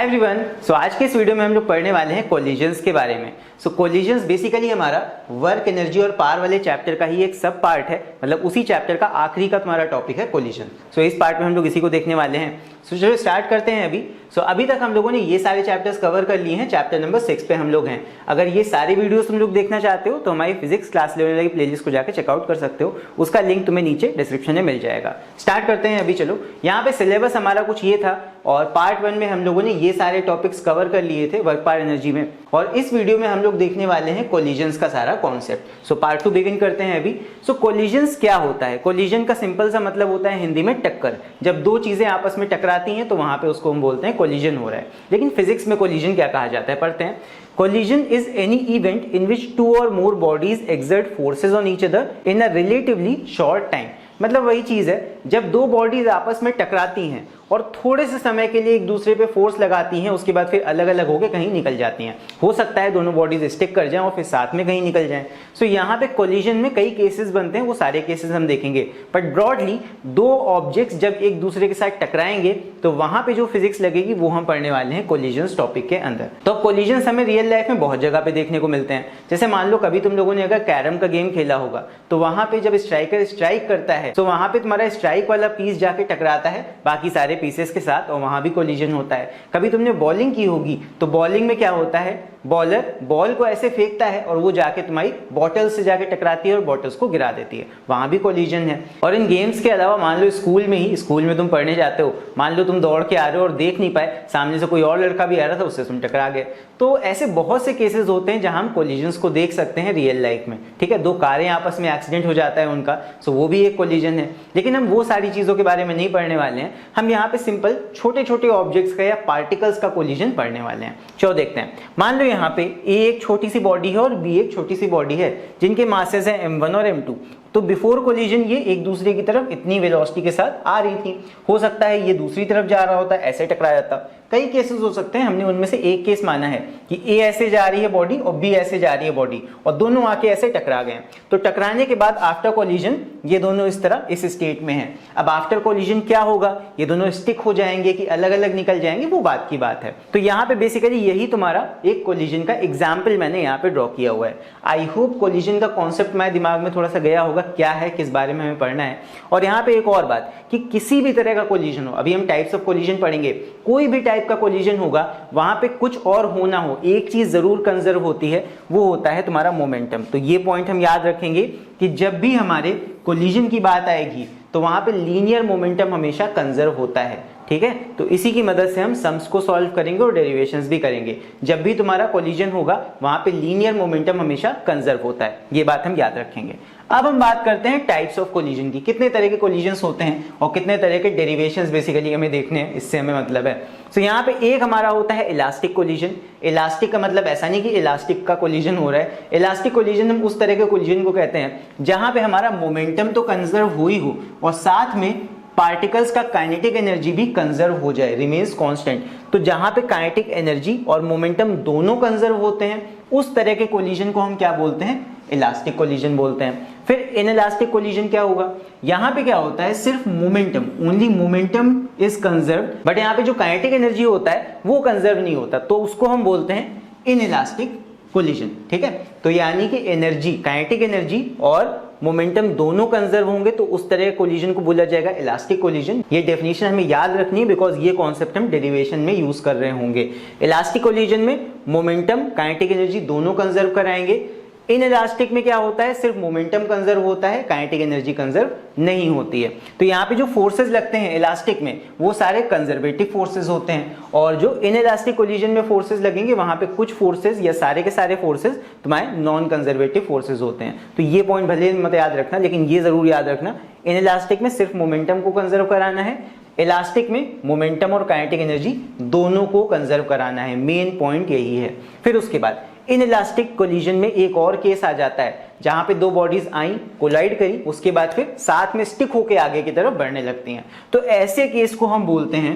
Hi everyone. सो आज के इस वीडियो में हम लोग पढ़ने वाले हैं कोलिजन्स के बारे में। सो कोलिजन्स बेसिकली हमारा वर्क एनर्जी और पावर वाले चैप्टर का ही एक सब पार्ट है, मतलब उसी चैप्टर का आखिरी का तुम्हारा टॉपिक है कोलिजन। सो इस पार्ट में हम लोग इसी को देखने वाले हैं। सो चलो स्टार्ट करते हैं अभी। सो अभी तक हम लोगों ने ये सारे चैप्टर्स कवर कर लिए हैं। चैप्टर नंबर 6 पे हम लोग हैं। अगर ये सारी वीडियोस तुम लोग देखना चाहते हो तो हमारी फिजिक्स क्लास लेने वाली प्लेलिस्ट को जाकर चेकआउट कर सकते हो, उसका लिंक तुम्हें नीचे डिस्क्रिप्शन में मिल जाएगा। स्टार्ट करते हैं अभी। चलो यहाँ पे सिलेबस हमारा कुछ ये था और पार्ट 1 में हम लोगों ने ये सारे टॉपिक्स कवर कर लिए थे वर्क पावर एनर्जी में, और इस वीडियो में हम लोग देखने वाले हैं कोलिजन्स का सारा कॉन्सेप्ट। सो पार्ट 2 बिगिन करते हैं अभी। सो कोलिजन्स क्या होता है? कोलिजन का सिंपल सा मतलब होता है हिंदी में टक्कर। जब दो चीजें आपस में टकराती हैं तो वहां पे उसको हम बोलते हैं कोलिजन हो रहा है। लेकिन फिजिक्स में कोलिजन क्या कहा जाता है पढ़ते हैं। Collision is any event in which two or more bodies exert forces on each other in a relatively short time। मतलब वही चीज है, जब दो बॉडीज आपस में टकराती हैं और थोड़े से समय के लिए एक दूसरे पे फोर्स लगाती हैं, उसके बाद फिर अलग अलग होकर कहीं निकल जाती हैं। हो सकता है दोनों बॉडीज स्टिक कर जाएं और फिर साथ में कहीं निकल जाएं। सो यहाँ पे कोलिजन में कई केसेस बनते हैं, वो सारे केसेस हम देखेंगे। बट ब्रॉडली दो ऑब्जेक्ट्स जब एक दूसरे के साथ टकराएंगे तो वहां पे जो फिजिक्स लगेगी वो हम पढ़ने वाले हैं कोलिजन्स टॉपिक के अंदर। तो कोलिजन्स हमें रियल लाइफ में बहुत जगह पे देखने को मिलते हैं। जैसे मान लो कभी तुम लोगों ने अगर कैरम का गेम खेला होगा तो वहां पे जब स्ट्राइकर स्ट्राइक करता है तो वहां पे तुम्हारा स्ट्राइक वाला पीस जाके टकराता है बाकी सारे पीसेस के साथ, और वहां भी कोलिजन होता है। कभी तुमने बॉलिंग की होगी तो बॉलिंग में क्या होता है, बॉलर बॉल को ऐसे फेंकता है और वो जाके तुम्हारी बॉटल से जाके टकराती है और बॉटल्स को गिरा देती है, वहां भी कोलिजन है। और इन गेम्स के अलावा मान लो स्कूल में तुम पढ़ने जाते हो, मान लो तुम दौड़ के आ रहे हो और देख नहीं पाए, सामने से कोई और लड़का भी आ रहा था, उससे तुम टकरा गए। तो ऐसे बहुत से केसेस होते हैं जहां हम कोलिजन्स को देख सकते हैं रियल लाइफ में। ठीक है, दो कारें आपस में एक्सीडेंट हो जाता है उनका, सो वो भी एक कोलिजन है। लेकिन हम वो सारी चीजों के बारे में नहीं पढ़ने वाले हैं। हम यहाँ पे सिंपल छोटे छोटे ऑब्जेक्ट्स का या पार्टिकल्स का कोलिजन पढ़ने वाले हैं। चलो देखते हैं। मान लो यहाँ पे ए एक छोटी सी बॉडी है और बी एक छोटी सी बॉडी है जिनके मासेस हैं m1 और m2। तो बिफोर कोलिजन ये एक दूसरे की तरफ इतनी वेलोसिटी के साथ आ रही थी। हो सकता है ये दूसरी तरफ जा रहा होता, ऐसे टकरा जाता। कई केसेस हो सकते हैं, हमने उनमें से एक केस माना है कि ए ऐसे जा रही है बॉडी और बी ऐसे जा रही है बॉडी और दोनों आके ऐसे टकरा गए। तो टकराने के बाद आफ्टर कोलिजन ये दोनों इस तरह इस स्टेट में हैं। अब आफ्टर कोलिजन क्या होगा, ये दोनों स्टिक हो जाएंगे कि अलग अलग निकल जाएंगे, वो बात की बात है। तो यहाँ पे बेसिकली यही तुम्हारा एक कोलिजन का एग्जाम्पल मैंने यहाँ पे ड्रॉ किया हुआ है। आई होप कोलिजन का कॉन्सेप्ट तुम्हारे दिमाग में थोड़ा सा गया होगा, क्या है, किस बारे में हमें पढ़ना है। और यहाँ पे एक और बात कि किसी भी तरह का कोलिजन हो, अभी हम टाइप्स ऑफ कोलिजन पढ़ेंगे, कोई भी टाइप का कोलिजन होगा वहां पे कुछ और होना हो, एक चीज जरूर कंजर्व होती है, वो होता है तुम्हारा मोमेंटम। तो ये पॉइंट हम याद रखेंगे कि जब भी हमारे कोलिजन की बात आएगी तो वहां पे लीनियर मोमेंटम हमेशा कंजर्व होता है। ठीक है, तो इसी की मदद से हम सम्स को सॉल्व करेंगे और डेरिवेशंस भी करेंगे। जब भी तुम्हारा कोलिजन होगा वहां पे लीनियर मोमेंटम हमेशा कंजर्व होता है, ये बात हम याद रखेंगे। अब हम बात करते हैं टाइप्स ऑफ कोलिजन की, कितने तरह के कोलिजन्स होते हैं और कितने तरह के डेरिवेशंस बेसिकली हमें देखने हैं, इससे हमें मतलब है। तो यहाँ पे एक हमारा होता है इलास्टिक कोलिजन। इलास्टिक का मतलब ऐसा नहीं कि इलास्टिक का कोलिजन हो रहा है। इलास्टिक कोलिजन हम उस तरह के कोलिजन को कहते हैं जहां पे हमारा मोमेंटम तो कंजर्व हो ही हो और साथ में पार्टिकल्स का काइनेटिक एनर्जी भी कंजर्व हो जाए, रिमेन्स कांस्टेंट। तो जहां पे काइनेटिक एनर्जी और मोमेंटम दोनों कंजर्व होते हैं उस तरह के कोलिजन को हम क्या बोलते हैं, इलास्टिक कोलिजन बोलते हैं। फिर इनइलास्टिक कोलिजन क्या होगा, यहाँ पे क्या होता है, सिर्फ momentum, only momentum is conserve, but यहाँ पे जो काइनेटिक एनर्जी होता है वो कंजर्व नहीं होता, तो उसको हम बोलते हैं इनइलास्टिक कोलिजन। ठीक है, तो यानी कि एनर्जी, काइनेटिक एनर्जी और मोमेंटम दोनों कंजर्व होंगे तो उस तरह के कोलिजन को बोला जाएगा इलास्टिक कोलिजन। ये डेफिनेशन हमें याद रखनी है बिकॉज ये कॉन्सेप्ट हम डेरिवेशन में यूज कर रहे होंगे। इलास्टिक कोलिजन में मोमेंटम काइनेटिक एनर्जी दोनों कंजर्व कराएंगे। इनइलास्टिक में क्या होता है, सिर्फ मोमेंटम कंजर्व होता है, काइनेटिक एनर्जी कंजर्व नहीं होती है। तो यहाँ पे जो फोर्सेस लगते हैं इलास्टिक में वो सारे कंजर्वेटिव फोर्सेस होते हैं, और जो इनइलास्टिक कोलिजन में फोर्सेस लगेंगे वहां पे कुछ फोर्सेस या सारे के सारे फोर्सेस तुम्हारे नॉन कंजर्वेटिव फोर्सेस होते हैं। तो ये पॉइंट भले मत याद रखना, लेकिन ये जरूर याद रखना, इनइलास्टिक में सिर्फ मोमेंटम को कंजर्व कराना है, इलास्टिक में मोमेंटम और काइनेटिक एनर्जी दोनों को कंजर्व कराना है। मेन पॉइंट यही है। फिर उसके बाद इनइलास्टिक कोलिजन में एक और केस आ जाता है जहां पे दो बॉडीज आई, कोलाइड करी, उसके बाद फिर साथ में स्टिक होके आगे की तरफ बढ़ने लगती हैं। तो ऐसे केस को हम बोलते हैं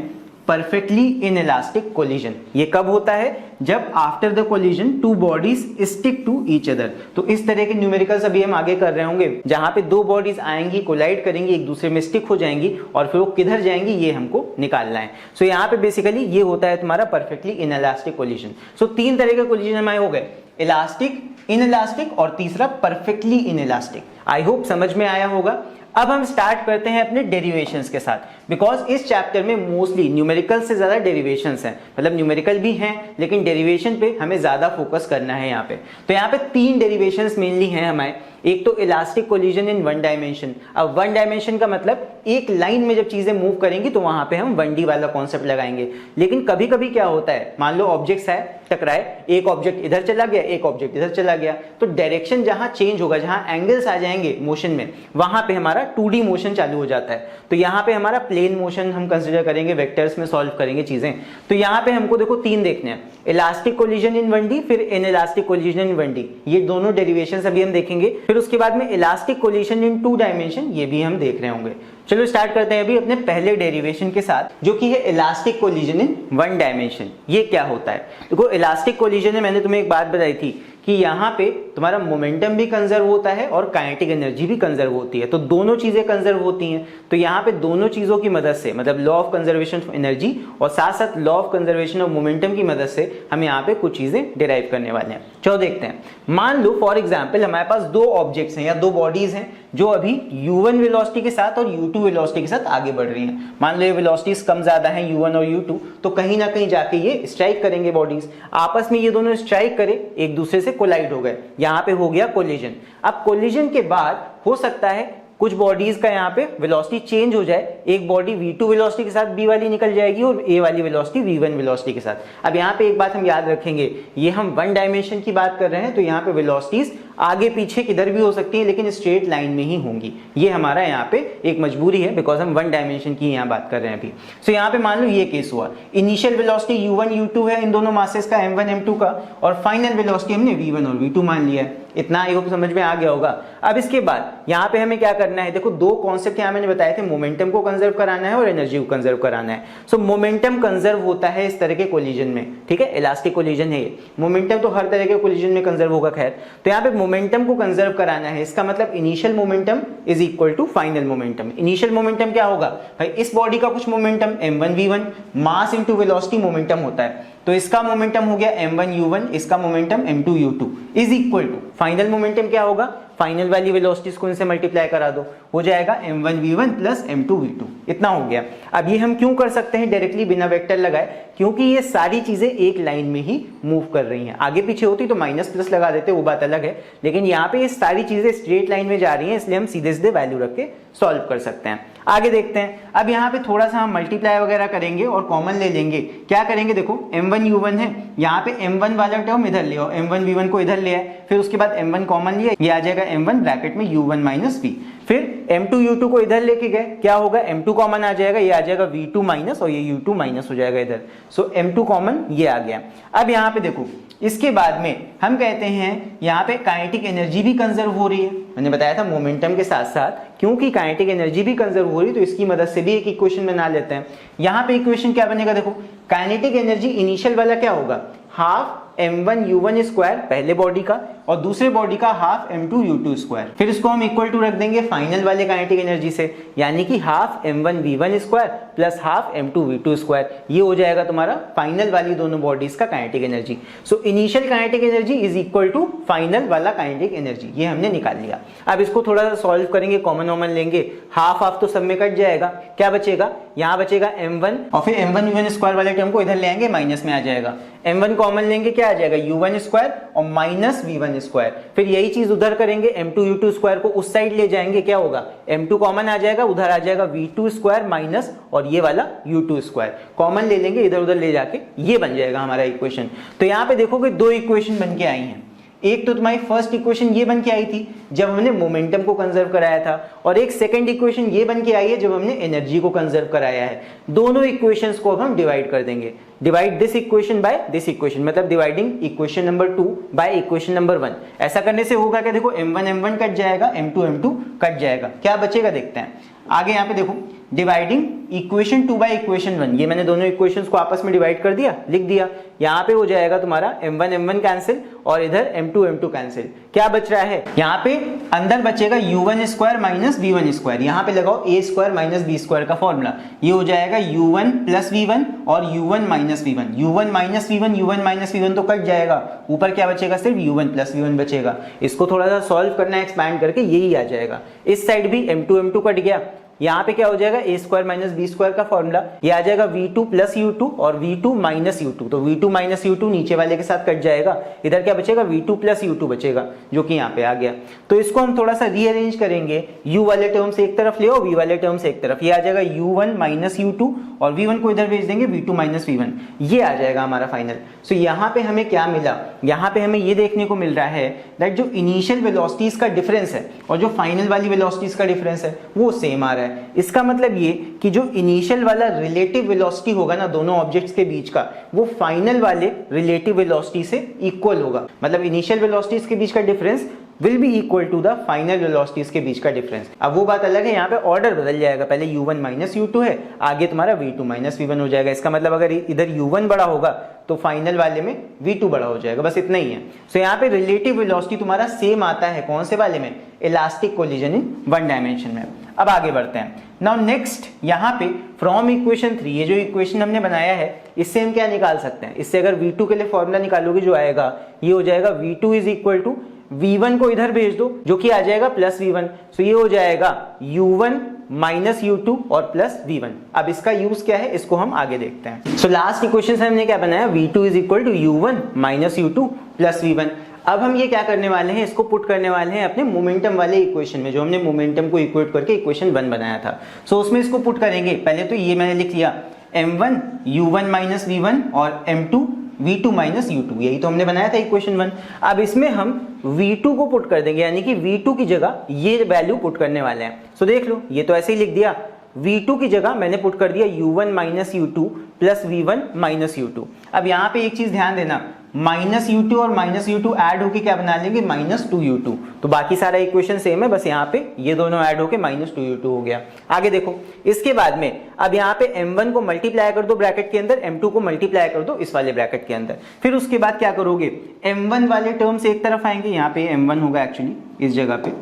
परफेक्टली इनइलास्टिक कोलिजन। ये कब होता है? जब after the collision two bodies stick to each other. तो इस तरह के न्यूमेरिकल्स अभी हम आगे कर रहे होंगे, जहां पे दो बॉडीज आएंगी, कोलाइड करेंगी, एक दूसरे में स्टिक हो जाएंगी और फिर वो किधर जाएंगी ये हमको निकालना है। सो यहाँ पे बेसिकली ये होता है तुम्हारा परफेक्टली इनइलास्टिक कोलिजन। सो तीन तरह के कोलिजन हमारे हो गए, इलास्टिक, इनइलास्टिक और तीसरा परफेक्टली इनइलास्टिक। आई होप समझ में आया होगा। अब हम स्टार्ट करते हैं अपने डेरिवेशंस के साथ, बिकॉज इस चैप्टर में मोस्टली न्यूमेरिकल से ज्यादा डेरिवेशंस हैं, मतलब न्यूमेरिकल भी हैं लेकिन डेरिवेशन पे हमें ज्यादा फोकस करना है यहाँ पे। तो यहाँ पे तीन डेरिवेशंस मेनली हैं हमारे। एक तो elastic collision in one dimension. अब वन डायमेंशन का मतलब एक लाइन में जब चीजें मूव करेंगी तो वहां पे हम 1D वाला कॉन्सेप्ट लगाएंगे। लेकिन कभी कभी क्या होता है, मान लो ऑब्जेक्ट्स है, टकराए, एक ऑब्जेक्ट इधर चला गया, एक ऑब्जेक्ट इधर चला गया, तो डायरेक्शन जहां चेंज होगा, जहां एंगल्स आ जाएंगे मोशन में, वहां पे हमारा 2D मोशन चालू हो जाता है। तो यहाँ पे हमारा प्लेन मोशन हम कंसिडर करेंगे, वेक्टर्स में सॉल्व करेंगे चीजें। तो यहाँ पे हमको देखो तीन देखने हैं, इलास्टिक कोलिजन इन 1D, फिर इनइलास्टिक कोलिजन इन 1D, ये दोनों डेरिवेशंस अभी हम देखेंगे। फिर उसके बाद में इलास्टिक कोलिजन इन 2 डायमेंशन, ये भी हम देख रहे होंगे। चलो स्टार्ट करते हैं अभी अपने पहले डेरिवेशन के साथ, जो कि है इलास्टिक कोलिजन इन 1 डायमेंशन। ये क्या होता है? देखो इलास्टिक कोलिजन में मैंने तुम्हें एक बात बताई थी कि यहाँ पे तुम्हारा मोमेंटम भी कंजर्व होता है और काइनेटिक एनर्जी भी कंजर्व होती है। तो दोनों चीजें कंजर्व होती हैं। तो यहाँ पे दोनों चीजों की मदद से, मतलब law of conservation of energy और साथ साथ law of conservation of momentum की मदद से हम यहाँ पे कुछ चीजें डिराइव करने वाले हैं। चलो देखते हैं। मान लो फॉर एग्जाम्पल हमारे पास दो ऑब्जेक्ट्स हैं या दो बॉडीज हैं जो अभी u1 वेलोसिटी के साथ और u2 वेलोसिटी के साथ आगे बढ़ रही हैं। मान लो ये वेलोसिटीज कम ज्यादा हैं u1 और u2, तो कहीं ना कहीं जाके ये स्ट्राइक करेंगे बॉडीज, आपस में ये दोनों स्ट्राइक करे, एक दूसरे से कोलाइड हो गए, यहाँ पे हो गया कोलिजन। अब कोलिजन के बाद हो सकता है कुछ बॉडीज का यहाँ पे वेलोसिटी चेंज हो जाए, एक बॉडी v2 वेलोसिटी के साथ b वाली निकल जाएगी और a वाली वेलोसिटी v1 वेलोसिटी के साथ। अब यहाँ पे एक बात हम याद रखेंगे, ये हम वन डायमेंशन की बात कर रहे हैं, तो यहाँ पे वेलोसिटीज आगे पीछे किधर भी हो सकती है लेकिन स्ट्रेट लाइन में ही होंगी। ये हमारा यहाँ पे एक मजबूरी है, बिकॉज हम वन डायमेंशन की यहाँ बात कर रहे हैं अभी। सो यहाँ पे मान लो ये केस हुआ, इनिशियल वेलोसिटी u1 u2 है इन दोनों मासेस का, m1 m2 का, और फाइनल वेलोसिटी हमने v1 और v2 मान लिया है। इतना आई होप समझ में आ गया होगा। अब इसके बाद यहाँ पे हमें क्या करना है, देखो दो कॉन्सेप्ट यहाँ मैंने बताए थे, मोमेंटम को कंजर्व कराना है और एनर्जी को कंजर्व कराना है। सो मोमेंटम कंजर्व होता है इस तरह के कोलिजन में, ठीक है, इलास्टिक कोलिजन है ये। मोमेंटम तो हर तरह के कोलिजन में कंजर्व होगा, खैर। तो यहाँ पे मोमेंटम को कंजर्व कराना है, इसका मतलब initial momentum is equal to final momentum. Initial momentum क्या होगा भाई, इस बॉडी का कुछ momentum m1 v1, mass into velocity momentum होता है, तो इसका मोमेंटम हो गया m1 u1, इसका momentum m2 u2 is equal to final momentum क्या होगा, फाइनल वाली वेलोसिटीज को इनसे मल्टीप्लाई करा दो, हो जाएगा m1 v1 plus m2 v2। इतना हो गया। अब ये हम क्यों कर सकते हैं डायरेक्टली बिना वेक्टर लगाए, क्योंकि ये सारी चीजें एक लाइन में ही मूव कर रही हैं। आगे पीछे होती तो माइनस प्लस लगा देते, वो बात अलग है, लेकिन यहाँ पे ये सारी चीजें स्ट्रेट लाइन में जा रही हैं, इसलिए हम सीधे सीधे वैल्यू रख के सॉल्व कर सकते हैं। आगे देखते हैं। अब यहाँ पे थोड़ा सा हम मल्टीप्लाई वगैरह करेंगे और कॉमन ले लेंगे। क्या करेंगे, देखो m1 u1 है, यहाँ पे m1 वाला टर्म इधर ले आओ, m1 v1 को इधर ले आए, फिर उसके बाद m1 कॉमन लिया, ये आ जाएगा m1 ब्रैकेट में u1 माइनस v, फिर m2 u2 को इधर लेके गए, क्या होगा, m2 कॉमन आ जाएगा, ये आ जाएगा v2 माइनस और ये u2 माइनस हो जाएगा इधर। सो m2 कॉमन ये आ गया। अब यहाँ पे देखो, इसके बाद में हम कहते हैं यहाँ पे काइनेटिक एनर्जी भी कंजर्व हो रही है। मैंने बताया था मोमेंटम के साथ साथ क्योंकि काइनेटिक एनर्जी भी कंजर्व हो रही है, तो इसकी मदद से भी एक इक्वेशन बना लेते हैं। यहाँ पे इक्वेशन क्या बनेगा, देखो काइनेटिक एनर्जी इनिशियल वाला क्या होगा, हाफ m1 u1 स्क्वायर पहले बॉडी का और दूसरे बॉडी का हाफ m2 u2 स्क्वायर, फिर इसको हम इक्वल टू रख देंगे फाइनल वाले काइनेटिक एनर्जी से, यानी कि half m1 v1 square plus half m2 v2 square, ये हो जाएगा तुम्हारा फाइनल वाली दोनों बॉडीज का kinetic energy. So initial kinetic energy is equal to final वाला काइनेटिक एनर्जी, ये हमने निकाल लिया। अब इसको थोड़ा सा सॉल्व करेंगे, कॉमन वॉमन लेंगे, हाफ हाफ तो सब में कट जाएगा, क्या बचेगा, यहाँ बचेगा m1 और फिर m1 v1 स्क्वायर वाले टर्म को इधर ले आएंगे, माइनस में आ जाएगा, m1 कॉमन लेंगे, क्या आ जाएगा u1 स्क्वायर और माइनस v1 स्क्वायर, फिर यही चीज उधर करेंगे, m2 u2 स्क्वायर को उस साइड ले जाएंगे, क्या होगा, m2 कॉमन आ जाएगा, उधर आ जाएगा v2 स्क्वायर माइनस और ये वाला u2 स्क्वायर कॉमन ले लेंगे, इधर उधर ले जाके ये बन जाएगा हमारा इक्वेशन। तो यहाँ पे देखोगे दो इक्वेशन बन के आई हैं। एक तो तुम्हारी फर्स्ट इक्वेशन ये बन के आई थी जब हमने मोमेंटम को कंजर्व कराया था, और एक सेकंड इक्वेशन ये बन के आई है जब हमने एनर्जी को कंजर्व कराया है। दोनों इक्वेशंस को अब हम डिवाइड कर देंगे, divide this equation by this equation, मतलब dividing equation number 2 by equation number 1। ऐसा करने से होगा क्या, देखो m1 m1 कट जाएगा, m2 m2 कट जाएगा, क्या बचेगा देखते हैं। आगे यहाँ पे देखो डिवाइडिंग इक्वेशन 2 बाय इक्वेशन 1, ये मैंने दोनों इक्वेशंस को आपस में डिवाइड कर दिया, लिख दिया। यहाँ पे हो जाएगा तुम्हारा m1 m1 कैंसिल और इधर m2 m2 कैंसिल। क्या बच रहा है, यहाँ पे अंदर बचेगा u1 square minus v1 square. यहाँ पे लगाओ a square minus b square का फॉर्मूला, ये हो जाएगा u1 प्लस v1 और u1 minus v1। u1 minus v1 u1 minus v1 तो कट जाएगा, ऊपर क्या बचेगा, सिर्फ u1 प्लस v1 बचेगा। इसको थोड़ा सा सॉल्व करना है एक्सपैंड करके, यही आ जाएगा। इस साइड भी m2 m2 कट गया, यहाँ पे क्या हो जाएगा a square minus b square का फॉर्मूला, ये आ जाएगा v2 प्लस u2 और v2 माइनस u2, तो v2 माइनस u2 नीचे वाले के साथ कट जाएगा, इधर क्या बचेगा v2 प्लस u2 बचेगा, जो कि यहाँ पे आ गया। तो इसको हम थोड़ा सा रीअरेंज करेंगे, u वाले टर्म से एक तरफ ले आओ, v वाले टर्म से एक तरफ, ये आ जाएगा u1 माइनस u2 और v1 को इधर भेज देंगे v2 माइनस v1, ये आ जाएगा हमारा फाइनल। सो यहाँ पे हमें क्या मिला, यहाँ पे हमें ये देखने को मिल रहा है दैट जो इनिशियल वेलोसिटीज का डिफरेंस है और जो फाइनल वाली वेलोसिटीज का डिफरेंस है वो सेम आ रहा है। इसका मतलब ये कि जो इनिशियल वाला रिलेटिव वेलोसिटी होगा ना दोनों ऑब्जेक्ट्स के बीच का, वो फाइनल वाले रिलेटिव वेलोसिटी से इक्वल होगा। मतलब इनिशियल वेलोसिटीज के बीच का difference will be equal to the final velocities के बीच का डिफरेंस। अब वो बात अलग है, यहाँ पे ऑर्डर बदल जाएगा, पहले u1 माइनस u2 है, आगे तुम्हारा v2 माइनस v1 हो जाएगा। इसका मतलब अगर इधर u1 बड़ा होगा तो फाइनल वाले में v2 बड़ा हो जाएगा, बस इतना ही है। सो यहाँ पे रिलेटिव वेलोसिटी तुम्हारा सेम आता है, कौन से वाले में, elastic collision in one dimension में। अब आगे बढ़ते हैं। नाउ नेक्स्ट यहाँ पे फ्रॉम इक्वेशन 3, ये जो इक्वेशन हमने बनाया है इससे हम क्या निकाल सकते हैं, इससे अगर v2 के लिए फॉर्मूला निकालोगे जो आएगा ये हो जाएगा v2 is equal to v1 को इधर भेज दो जो कि आ जाएगा प्लस v1, सो ये हो जाएगा u1 माइनस u2 और प्लस v1। अब इसका यूज क्या है इसको हम आगे देखते हैं। सो लास्ट इक्वेशन से हमने क्या बनाया, v2 is equal to u1 minus u2 plus v1। अब हम ये क्या करने वाले हैं, इसको पुट करने वाले हैं अपने मोमेंटम वाले इक्वेशन में, जो हमने मोमेंटम को इक्वेट करके इक्वेशन 1 बनाया था। सो उसमें इसको पुट करेंगे। पहले तो ये मैंने लिख लिया m1 u1 माइनस v1 और m2 v2 माइनस u2, यही तो हमने बनाया था इक्वेशन 1। अब इसमें हम v2 को पुट कर देंगे, यानी कि v2 की जगह ये वैल्यू पुट करने वाले हैं। सो देख लो, ये तो ऐसे ही लिख दिया, v2 की जगह मैंने पुट कर दिया u1 minus u2 plus v1 minus u2। अब यहाँ पे एक चीज ध्यान देना, माइनस u2 और माइनस u2 ऐड होके क्या बना लेंगे, माइनस 2u2। तो बाकी सारा इक्वेशन सेम है, बस यहाँ पे ये दोनों ऐड होके माइनस 2u2 हो गया। आगे देखो, इसके बाद में अब यहाँ पे m1 को मल्टीप्लाई कर दो ब्रैकेट के अंदर, m2 को मल्टीप्लाई कर दो इस वाले ब्रैकेट के अंदर। फिर उसके बाद क्या करोगे, m1 वाले टर्म से एक तरफ आएंगे, यहाँ पे m1 होगा एक्चुअली इस जगह पे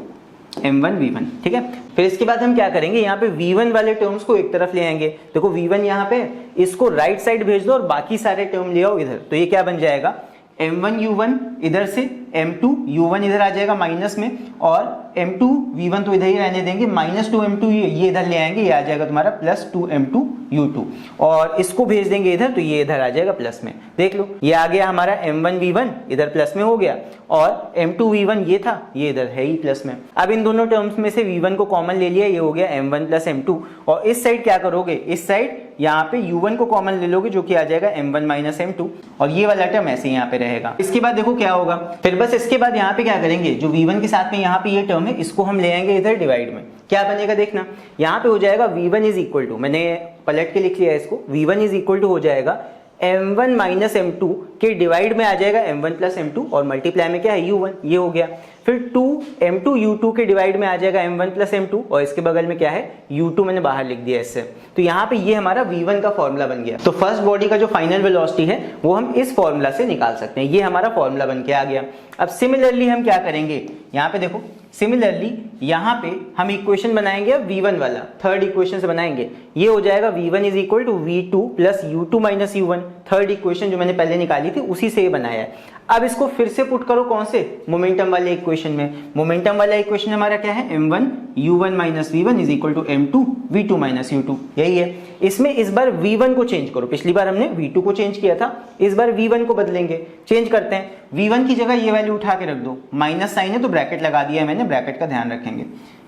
m1 v1, ठीक है। फिर इसके बाद हम क्या करेंगे, यहाँ पे v1 वाले टर्म्स को एक तरफ ले आएंगे। देखो v1 यहाँ पे, इसको राइट साइड भेज दो और बाकी सारे टर्म ले आओ इधर, तो ये क्या बन जाएगा, m1 u1 इधर से m2 u1 इधर आ जाएगा माइनस में, और m2 v1 तो इधर ही रहने देंगे, माइनस 2 m2 ये इधर ले आएंगे, ये आ जाएगा तुम्हारा प्लस 2 m2 u2, और इसको भेज देंगे इधर तो ये इधर आ जाएगा प्लस में। देख लो, ये आ गया हमारा m1 v1 इधर प्लस में हो गया, और m2 v1 ये था, ये इधर है ही प्लस में। अब इन दोनों टर्म्स में से v1 को कॉमन ले लिया, ये हो गया m1 प्लस m2, और इस साइड क्या करोगे, इस साइड यहाँ पे u1 को कॉमन ले लोगे जो कि आ जाएगा m1 माइनस m2, और ये वाला टर्म ऐसे यहाँ पे रहेगा। इसके बाद देखो क्या होगा, फिर बस इसके बाद यहाँ पे क्या करेंगे, जो v1 के साथ में यहाँ पे ये टर्म है इसको हम ले आएंगे इधर डिवाइड में। क्या बनेगा देखना, यहाँ पे हो जाएगा v1 इज इक्वल टू, मैंने पलट के लिख लिया इसको, v1 इज इक्वल टू हो जाएगा m1 माइनस m2 के डिवाइड में आ जाएगा m1 प्लस m2, और मल्टीप्लाई में क्या है u1, ये हो गया। फिर 2 m2 u2 के डिवाइड में आ जाएगा m1 प्लस m2, और इसके बगल में क्या है u2, मैंने बाहर लिख दिया इससे। तो यहाँ पे ये हमारा v1 का फॉर्मूला बन गया। तो फर्स्ट बॉडी का जो फाइनल वेलोसिटी है वो हम इस फॉर्मूला से निकाल सकते हैं, ये हमारा फॉर्मूला बन के आ गया। अब सिमिलरली हम क्या करेंगे, यहाँ पे देखो, सिमिलरली यहाँ पे हम इक्वेशन बनाएंगे अब v1 वाला, थर्ड इक्वेशन से बनाएंगे, ये हो जाएगा v1 is equal to v2 plus u2 minus u1, third equation जो मैंने पहले निकाली थी उसी से ये बनाया है। अब इसको फिर से पुट करो कौन से, मोमेंटम वाले इक्वेशन में। मोमेंटम वाला इक्वेशन हमारा क्या है, m1 u1 minus v1 is equal to m2 v2 minus u2, यही है। इसमें इस बार v1 को चेंज करो, पिछली बार हमने v2 को चेंज किया था, इस बार v1 को बदलेंगे, चेंज करते हैं। v1 की जगह ये वैल्यू उठा के रख दो, माइनस साइन है तो ब्रैकेट लगा दिया है मैंने, ब्रैकेट का ध्यान रखेंगे।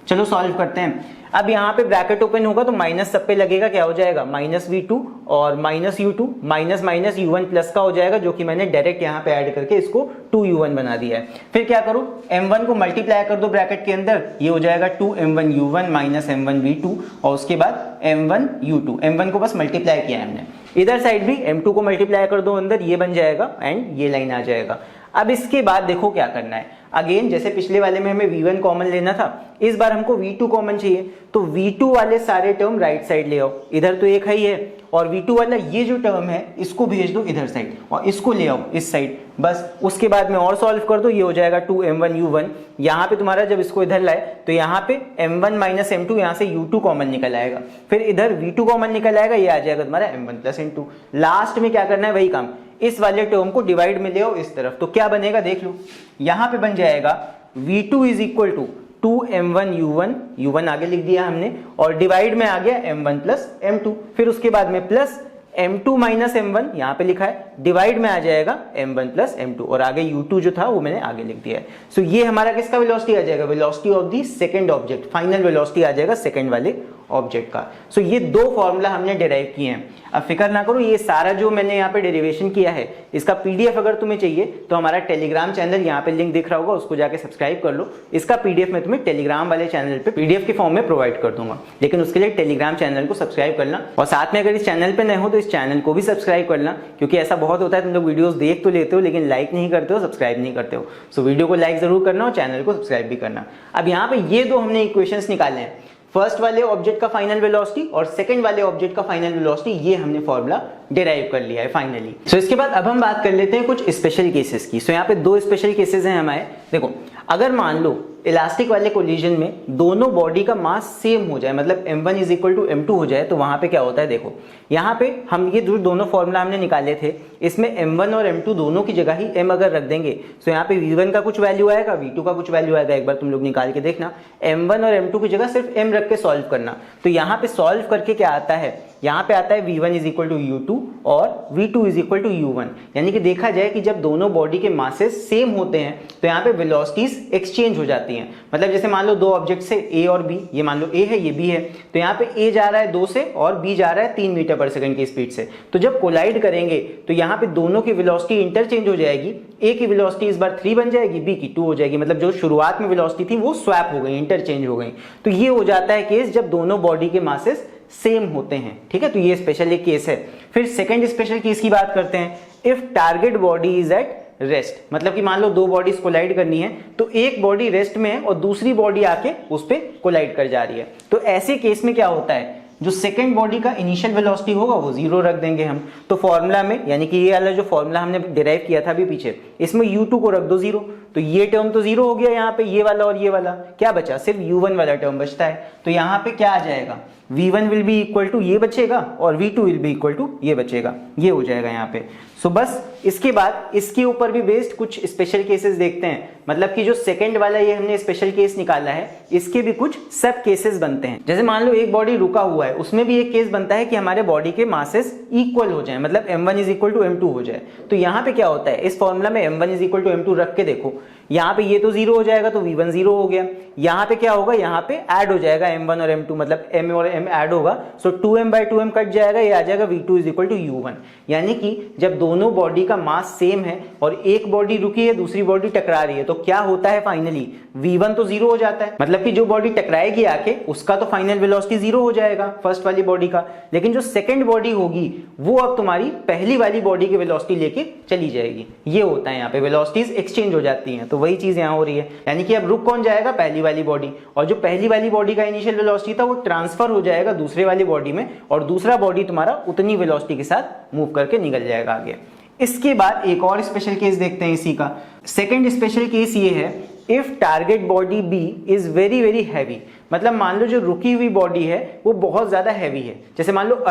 चलो सॉल्व करते हैं। अब यहाँ पे ब्रैकेट ओपन होगा तो माइनस सब पे लगेगा, क्या हो जाएगा, माइनस v2 और minus u2, minus minus u1 plus का हो जाएगा, जो कि मैंने डायरेक्ट यहाँ पे ऐड करके इसको 2u1 बना दिया है। फिर क्या करो, m1 को मल्टीप्लाई कर दो ब्रैकेट के अंदर, ये हो जाएगा 2m1 u1 minus m1 v2, और उसके बाद m1 u2, m1 को बस मल्टीप्लाई किया है हमने। इधर साइड भी m2 को मल्टीप्लाई कर दो अंदर, ये बन जाएगा एंड ये लाइन आ जाएगा। अब इसके बाद देखो क्या करना है। अगेन जैसे पिछले वाले में हमें V1 कॉमन लेना था, इस बार हमको V2 कॉमन चाहिए, तो V2 वाले सारे टर्म राइट साइड ले आओ। इधर तो एक है ही है, और V2 वाला ये जो टर्म है इसको भेज दो इधर साइड और इसको ले आओ इस साइड, बस। उसके बाद में और सॉल्व कर दो, ये हो जाएगा 2m1u1। यहाँ पे तुम्हारा जब इसको इधर लाए तो यहाँ पे m1 माइनस m2, यहाँ से u2 कॉमन निकल आएगा, फिर इधर v2 कॉमन निकल आएगा, ये आ जाएगा तुम्हारा m1 प्लस m2। लास्ट में क्या करना है, वही काम, इस वाले टर्म को डिवाइड में ले आओ इस तरफ, तो क्या बनेगा देख लो। यहाँ पे बन जाएगा v2 is equal to 2m1u1, u1 आगे लिख दिया हमने, और डिवाइड में आ गया m1 प्लस m2, फिर उसके बाद में प्लस m2 माइनस m1 यहाँ पे लिखा है, डिवाइड में आ जाएगा m1 प्लस m2, और आगे u2 जो था वो मैंने आगे लिख दिया है। सो ये हमारा किसका वेलोसिटी आ जाएगा, velocity of the second object, final velocity आ जाएगा सेकंड वाले ऑब्जेक्ट का। सो ये दो फॉर्मूला हमने डिराइव किए हैं। अब फिक्र ना करो, ये सारा जो मैंने यहाँ पे डेरिवेशन किया है इसका पीडीएफ अगर तुम्हें चाहिए तो हमारा टेलीग्राम चैनल यहाँ पे लिंक दिख रहा होगा, उसको जाके सब्सक्राइब कर लो। इसका पीडीएफ मैं तुम्हें टेलीग्राम वाले चैनल पे पीडीएफ के फॉर्म में प्रोवाइड कर दूंगा, लेकिन उसके लिए टेलीग्राम चैनल को सब्सक्राइब करना, और साथ में अगर इस चैनल पे नए हो तो इस चैनल को भी सब्सक्राइब करना, क्योंकि ऐसा बहुत होता है तुम लोग वीडियोस देख तो लेते हो लेकिन लाइक नहीं करते हो, सब्सक्राइब नहीं करते हो। सो वीडियो को लाइक जरूर करना और चैनल को सब्सक्राइब भी करना। अब यहाँ पे ये दो हमने इक्वेशंस निकाले हैं, फर्स्ट वाले ऑब्जेक्ट का फाइनल वेलोसिटी और सेकंड वाले ऑब्जेक्ट का फाइनल वेलोसिटी, ये हमने फॉर्मूला डिराइव कर लिया है फाइनली। सो इसके बाद अब हम बात कर लेते हैं कुछ स्पेशल केसेस की। सो यहाँ पे दो स्पेशल केसेस हैं हमारे। देखो, अगर मान लो इलास्टिक वाले कोलिजन में दोनों बॉडी का मास सेम हो जाए, मतलब m1 is equal to m2 हो जाए, तो वहां पे क्या होता है देखो, यहाँ पे हम ये जो दोनों फॉर्मूला हमने निकाले थे इसमें m1 और m2 दोनों की जगह ही m अगर रख देंगे तो यहाँ पे v1 का कुछ वैल्यू आएगा, v2 का कुछ वैल्यू आएगा। एक बार तुम लोग निकाल के देखना, m1 और m2 की जगह सिर्फ m रख के सॉल्व करना। तो यहाँ पे सॉल्व करके क्या आता है, यहाँ पे आता है v1 is equal to u2 और v2 is equal to u1। यानी कि देखा जाए कि जब दोनों बॉडी के मासेस सेम होते हैं तो यहाँ पे वेलोसिटीज एक्सचेंज हो जाती हैं। मतलब जैसे मान लो दो ऑब्जेक्ट से a और b, ये मान लो a है ये b है, तो यहाँ पे a जा रहा है 2 से और b जा रहा है 3 मीटर पर सेकंड की स्पीड से। तो जब कोलाइड करेंगे तो यहाँ पे दोनों की वेलोसिटी इंटरचेंज हो जाएगी, a की वेलोसिटी इस बार 3 बन जाएगी, b की 2 हो जाएगी। मतलब जो शुरुआत में वेलोसिटी थी वो स्वैप हो गई, इंटरचेंज हो गई। तो ये हो जाता है केस जब दोनों बॉडी के मासेस सेम होते हैं, ठीक है। तो ये स्पेशल एक केस है। फिर सेकंड स्पेशल केस की बात करते हैं, if target body is at rest, मतलब कि मान लो दो बॉडीज कोलाइड करनी है तो एक बॉडी रेस्ट में है और दूसरी बॉडी आके उस पे कोलाइड कर जा रही है। तो ऐसे केस में क्या होता है, जो सेकंड बॉडी का इनिशियल वेलोसिटी होगा वो 0 रख देंगे हम। तो फॉर्मूला में, यानी कि ये वाला जो फॉर्मूला हमने डिराइव किया था अभी पीछे, इसमें u2 को रख दो 0, तो ये टर्म तो 0 हो गया यहाँ पे, ये वाला और ये वाला, क्या बचा, सिर्फ u1 वाला टर्म बचता है। तो यहाँ पे क्या आ जाएगा, v1 will be equal to ये बचेगा और v2 will be equal to ये बचेगा, ये हो जाएगा यहाँ पे। सो बस इसके बाद इसके ऊपर भी बेस्ड कुछ स्पेशल केसेस देखते हैं। मतलब कि जो सेकंड वाला ये हमने स्पेशल केस निकाला है, इसके भी कुछ सब केसेस बनते हैं। जैसे मान लो एक बॉडी रुका हुआ है, उसमें भी एक केस बनता है कि हमारे बॉडी के मासेस इक्वल हो जाए, मतलब m1 is equal to m2 हो जाए। तो यहाँ पे क्या होता है, इस फॉर्मूला में m1 is equal to m2 रख के देखो, यहाँ पे ये तो 0 हो जाएगा तो v1 0 हो गया। यहाँ पे क्या होगा, यहाँ पे ऐड हो जाएगा m1 और m2, मतलब m और m ऐड होगा। सो 2m बाई 2m कट जाएगा, ये आ जाएगा v2 is equal to u1। यानी कि जब दोनों बॉडी का मास सेम है और एक बॉडी रुकी है दूसरी बॉडी टकरा रही है, तो क्या होता है फाइनली, v1 तो 0 हो जाता है। मतलब कि जो बॉडी टकराएगी आके उसका तो फाइनल वेलोसिटी 0 हो जाएगा फर्स्ट वाली बॉडी का, लेकिन जो सेकंड बॉडी होगी वो अब तुम्हारी पहली वाली बॉडी की वेलोसिटी लेके चली जाएगी। ये होता है यहाँ पे, वेलोसिटीज एक्सचेंज हो जाती हैं। तो वही चीज यहाँ हो रही है, यानी कि अब रुक कौन जाएगा, पहली वाली बॉडी, और जो पहली वाली बॉडी का इनिशियल वेलोसिटी था वो ट्रांसफर हो जाएगा दूसरे वाली बॉडी में, और दूसरा बॉडी तुम्हारा उतनी वेलोसिटी के साथ मूव करके निकल जाएगा आगे। इसके बाद एक और स्पेशल केस देखते हैं इसी का। सेकंड स्पेशल केस ये है, if target body B is very very heavy, मतलब मान लो जो रुकी हुई बॉडी है वो बहुत ज्यादा हैवी है। जैसे मान लो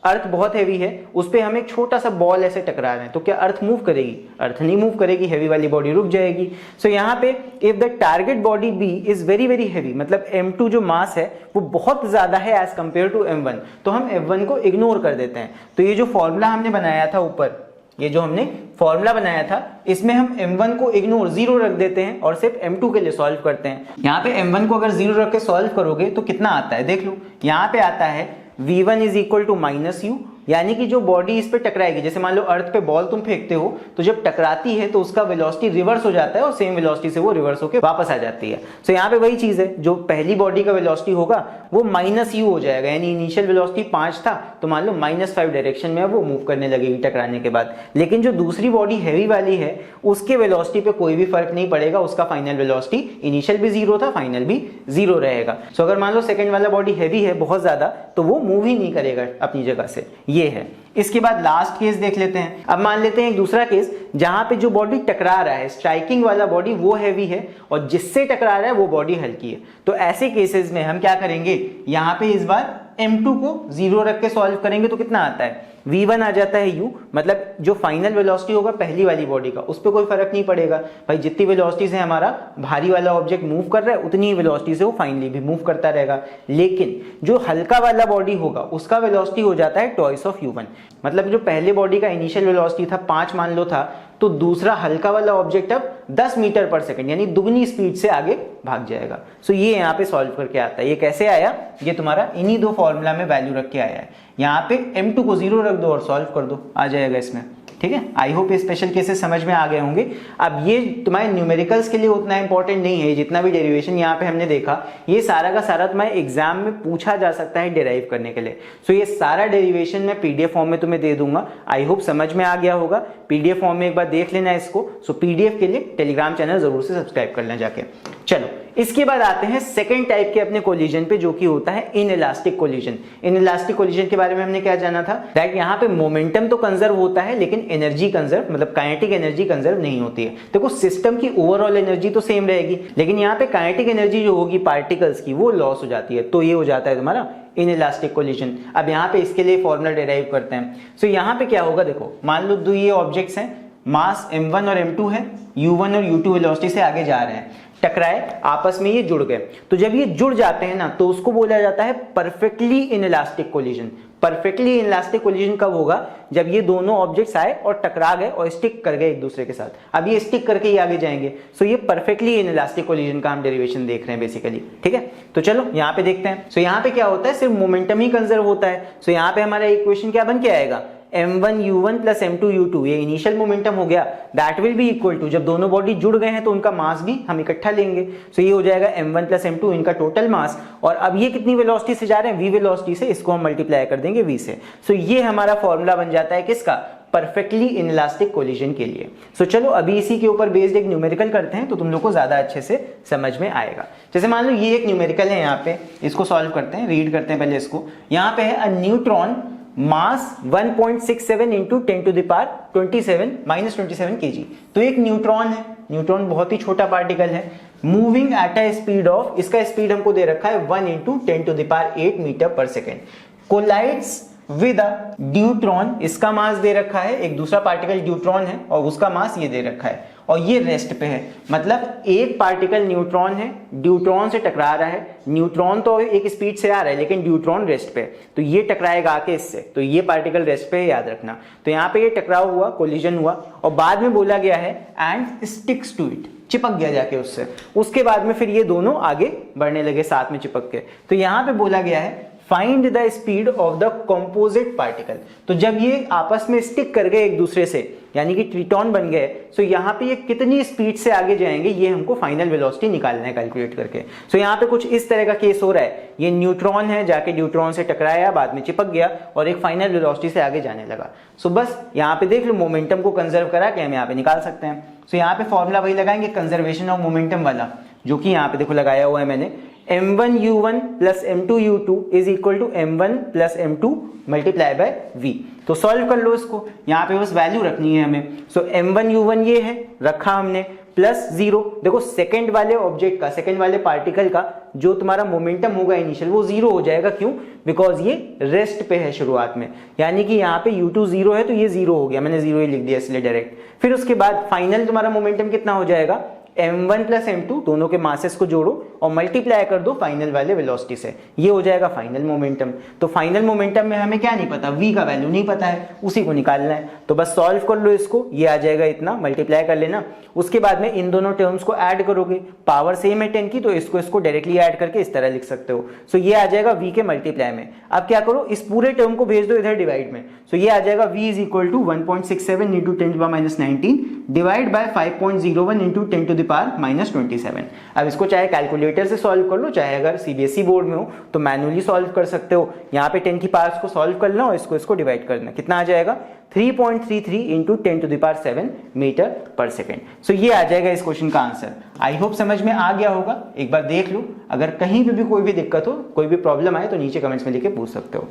अर्थ बहुत हैवी है, उस पे हम एक छोटा सा बॉल ऐसे टकरा रहे हैं, तो क्या अर्थ मूव करेगी, अर्थ नहीं मूव करेगी, हैवी वाली बॉडी रुक जाएगी। सो यहाँ पे if the target body B is very very heavy, मतलब m2 जो मास है वो बहुत ज्यादा है एज कंपेयर टू m1, तो हम m1 को इग्नोर कर देते हैं। तो ये जो फॉर्मूला हमने बनाया था ऊपर, ये जो हमने फॉर्मूला बनाया था, इसमें हम m1 को इग्नोर 0 रख देते हैं और सिर्फ m2 के लिए सॉल्व करते हैं। यहाँ पे m1 को अगर 0 रख के सॉल्व करोगे तो कितना आता है देख लो, यहाँ पे आता है v1 is equal to minus u यानी कि जो बॉडी इस पे टकराएगी, जैसे मान लो अर्थ पे बॉल तुम फेंकते हो तो जब टकराती है तो उसका वेलोसिटी रिवर्स हो जाता है और सेम वेलोसिटी से वो रिवर्स होकर वापस आ जाती है। तो यहाँ पे वही चीज है, जो पहली बॉडी का वेलोसिटी होगा वो -u हो जाएगा, यानी इनिशियल वेलोसिटी 5 था तो मान लो -5 डायरेक्शन में वो मूव करने लगेगी टकराने के बाद। लेकिन जो दूसरी बॉडी हैवी वाली है उसके वेलोसिटी पे कोई भी फर्क नहीं पड़ेगा, उसका फाइनल वेलोसिटी इनिशियल भी 0 था, फाइनल भी 0 रहेगा। सो अगर मान लो सेकंड वाला बॉडी हैवी है बहुत ज्यादा तो वो मूव ही नहीं करेगा अपनी जगह से, ये है। इसके बाद लास्ट केस देख लेते हैं। अब मान लेते हैं एक दूसरा केस जहां पे जो बॉडी टकरा रहा है, स्ट्राइकिंग वाला बॉडी वो हैवी है और जिससे टकरा रहा है वो बॉडी हल्की है। तो ऐसे केसेस में हम क्या करेंगे, यहां पे इस बार m2 को 0 रख के सॉल्व करेंगे तो कितना आता है, v1 आ जाता है u, मतलब जो फाइनल वेलोसिटी होगा पहली वाली बॉडी का उस पर कोई फर्क नहीं पड़ेगा भाई, जितनी वेलोसिटी से हमारा भारी वाला ऑब्जेक्ट मूव कर रहा है उतनी ही वेलोसिटी से वो फाइनली भी मूव करता रहेगा। लेकिन जो हल्का वाला बॉडी होगा उसका वेलोसिटी हो जाता है ट्वाइस ऑफ u1, मतलब जो पहले बॉडी का इनिशियल वेलोसिटी था 5 मान लो था, तो दूसरा हल्का वाला ऑब्जेक्ट अब 10 मीटर पर सेकंड यानी दुगनी स्पीड से आगे भाग जाएगा। सो ये यहाँ पे सॉल्व करके आता है। ये कैसे आया, ये तुम्हारा इन्हीं दो फॉर्मूला में वैल्यू रख के आया है। यहाँ पे m2 को 0 रख दो और सॉल्व कर दो, आ जाएगा इसमें। ठीक है, आई होप ये स्पेशल केसेस समझ में आ गए होंगे। अब ये तुम्हारे न्यूमेरिकल्स के लिए उतना इंपॉर्टेंट नहीं है, जितना भी डेरिवेशन यहाँ पे हमने देखा ये सारा का सारा तुम्हारे एग्जाम में पूछा जा सकता है डेराइव करने के लिए। सो ये सारा डेरिवेशन मैं पीडीएफ फॉर्म में तुम्हें दे दूंगा, आई होप समझ में आ गया होगा। पीडीएफ फॉर्म में एक बार देख लेना इसको। सो पीडीएफ के लिए टेलीग्राम चैनल जरूर से सब्सक्राइब कर लेना जाके। चलो इसके बाद आते हैं सेकंड टाइप के अपने कोलिजन पे, जो कि होता है इनइलास्टिक कोलिजन। इनइलास्टिक कोलिजन के बारे में हमने क्या जाना था, दैट यहाँ पे मोमेंटम तो कंजर्व होता है लेकिन एनर्जी कंजर्व, मतलब काइनेटिक एनर्जी कंजर्व नहीं होती है। देखो सिस्टम की ओवरऑल एनर्जी तो सेम रहेगी लेकिन यहाँ पे काइनेटिक एनर्जी जो होगी पार्टिकल्स की वो लॉस हो जाती है, तो ये हो जाता है तुम्हारा इनइलास्टिक कोलिजन। अब यहाँ पे इसके लिए फॉर्मूला डेराइव करते हैं। सो यहाँ पे क्या होगा, देखो मान लो दो ये ऑब्जेक्ट्स हैं, मास m1 और m2 है, u1 और u2 वेलोसिटी से आगे जा रहे हैं, टकराए आपस में ये जुड़ गए। तो जब ये जुड़ जाते हैं ना तो उसको बोला जाता है perfectly inelastic collision. Perfectly inelastic collision कब होगा, जब ये दोनों ऑब्जेक्ट्स आए और टकरा गए और स्टिक कर गए एक दूसरे के साथ। अब ये स्टिक करके ही आगे जाएंगे। सो ये परफेक्टली इनइलास्टिक कोलिजन का हम डेरिवेशन देख रहे हैं बेसिकली। ठीक है, तो चलो यहाँ पे देखते हैं। सो यहाँ पे क्या होता है, सिर्फ मोमेंटम ही कंजर्व होता है। सो यहाँ पे हमारा इक्वेशन क्या बन के आएगा, m1 u1 plus m2 u2, ये इनिशियल मोमेंटम हो गया, that will be equal to, जब दोनों बॉडी जुड़ गए हैं तो उनका मास भी हम इकट्ठा लेंगे। सो ये हो जाएगा m1 प्लस m2 इनका टोटल मास, और अब ये कितनी वेलोसिटी से जा रहे हैं, v वेलोसिटी से, इसको हम मल्टीप्लाई कर देंगे v से। सो ये हमारा फॉर्मूला बन जाता है किसका, परफेक्टली इनइलास्टिक कोलिजन के लिए। सो चलो अभी इसी के ऊपर बेस्ड एक न्यूमेरिकल करते हैं तो तुम लोग को ज्यादा अच्छे से समझ में आएगा। जैसे मान लो ये एक न्यूमेरिकल है, यहाँ पे इसको सॉल्व करते हैं, रीड करते हैं पहले इसको। यहाँ पे है a neutron mass 1.67 into 10 to the power 27 kg। तो एक न्यूट्रॉन है, न्यूट्रॉन बहुत ही छोटा पार्टिकल है, moving at a speed of, इसका स्पीड हमको दे रखा है 1 into 10 to the power 8 metre per second, collides with a deuteron, इसका मास दे रखा है, एक दूसरा पार्टिकल ड्यूट्रॉन है और उसका मास ये दे रखा है, और ये रेस्ट पे है। मतलब एक पार्टिकल न्यूट्रॉन है, ड्यूट्रॉन से टकरा रहा है, न्यूट्रॉन तो एक स्पीड से आ रहा है लेकिन ड्यूट्रॉन रेस्ट पे, तो ये टकराएगा आके इससे, तो ये पार्टिकल रेस्ट पे है, याद रखना। तो यहाँ पे ये टकराव हुआ, कोलिजन हुआ, और बाद में बोला गया है एंड स्टिक्स टू इट, चिपक गया जाके उससे। उसके बाद में फिर ये दोनों आगे बढ़ने लगे साथ में चिपक के। तो यहाँ पे बोला गया है find the speed of the composite particle. तो जब ये आपस में स्टिक कर गए एक दूसरे से, यानी कि ट्रिटॉन बन गए, सो यहाँ पे ये कितनी स्पीड से आगे जाएंगे ये हमको फाइनल वेलोसिटी निकालना है कैलकुलेट करके। सो यहाँ पे कुछ इस तरह का केस हो रहा है, ये न्यूट्रॉन है, जाके ड्यूट्रॉन से टकराया, बाद में चिपक गया और एक फाइनल वेलोसिटी से आगे जाने लगा। सो बस यहाँ पे देख लो, मोमेंटम को कंजर्व करा के हम यहाँ पे निकाल सकते हैं। सो यहाँ पे फॉर्मूला वही लगाएंगे कंजर्वेशन ऑफ मोमेंटम वाला, जो कि यहाँ पे देखो लगाया हुआ है मैंने, m1 u1 plus m2 u2 is equal to m1 plus m2 multiply by v। तो सॉल्व कर लो इसको, यहाँ पे बस वैल्यू रखनी है हमें। सो m1 u1 ये है, रखा हमने, प्लस 0, देखो सेकंड वाले ऑब्जेक्ट का, सेकंड वाले पार्टिकल का जो तुम्हारा मोमेंटम होगा इनिशियल वो 0 हो जाएगा। क्यों, बिकॉज ये रेस्ट पे है शुरुआत में, यानी कि यहाँ पे u2 0 है तो ये 0 हो गया, मैंने 0 ही लिख दिया इसलिए डायरेक्ट। फिर उसके बाद फाइनल तुम्हारा मोमेंटम कितना हो जाएगा, m1 प्लस m2 दोनों के मासेस को जोड़ो और मल्टीप्लाई कर दो फाइनल वाले वेलोसिटी से, ये हो जाएगा फाइनल मोमेंटम। तो फाइनल मोमेंटम में हमें क्या नहीं पता, v का वैल्यू नहीं पता है, उसी को निकालना है। तो बस सॉल्व कर लो इसको, ये आ जाएगा इतना, मल्टीप्लाई कर लेना। उसके बाद में इन दोनों टर्म्स को ऐड करोगे, पावर सेम है 10 की, तो इसको डायरेक्टली ऐड करके इस तरह लिख सकते हो। सो ये आ जाएगा v के मल्टीप्लाई में। अब क्या करो, इस पूरे टर्म को भेज दो इधर डिवाइड में। सो ये आ जाएगा v is equal to 1.67 into 10⁻⁻19 divide by 5.01 into 10⁻⁻27। अब इसको चाहे कैलकुलेटर से सॉल्व कर लो, चाहे अगर सीबीएसई बोर्ड में हो तो मैनुअली सॉल्व कर सकते हो। यहाँ पे 10 की पावर्स को सॉल्व कर लो और इसको डिवाइड करना, कितना आ जाएगा 3.33 इंटू 10⁻7 मीटर पर सेकेंड। सो ये आ जाएगा इस क्वेश्चन का आंसर। आई होप समझ में आ गया होगा, एक बार देख लो, अगर कहीं पे भी कोई भी दिक्कत हो, कोई भी प्रॉब्लम आए तो नीचे कमेंट्स में लिख के पूछ सकते हो।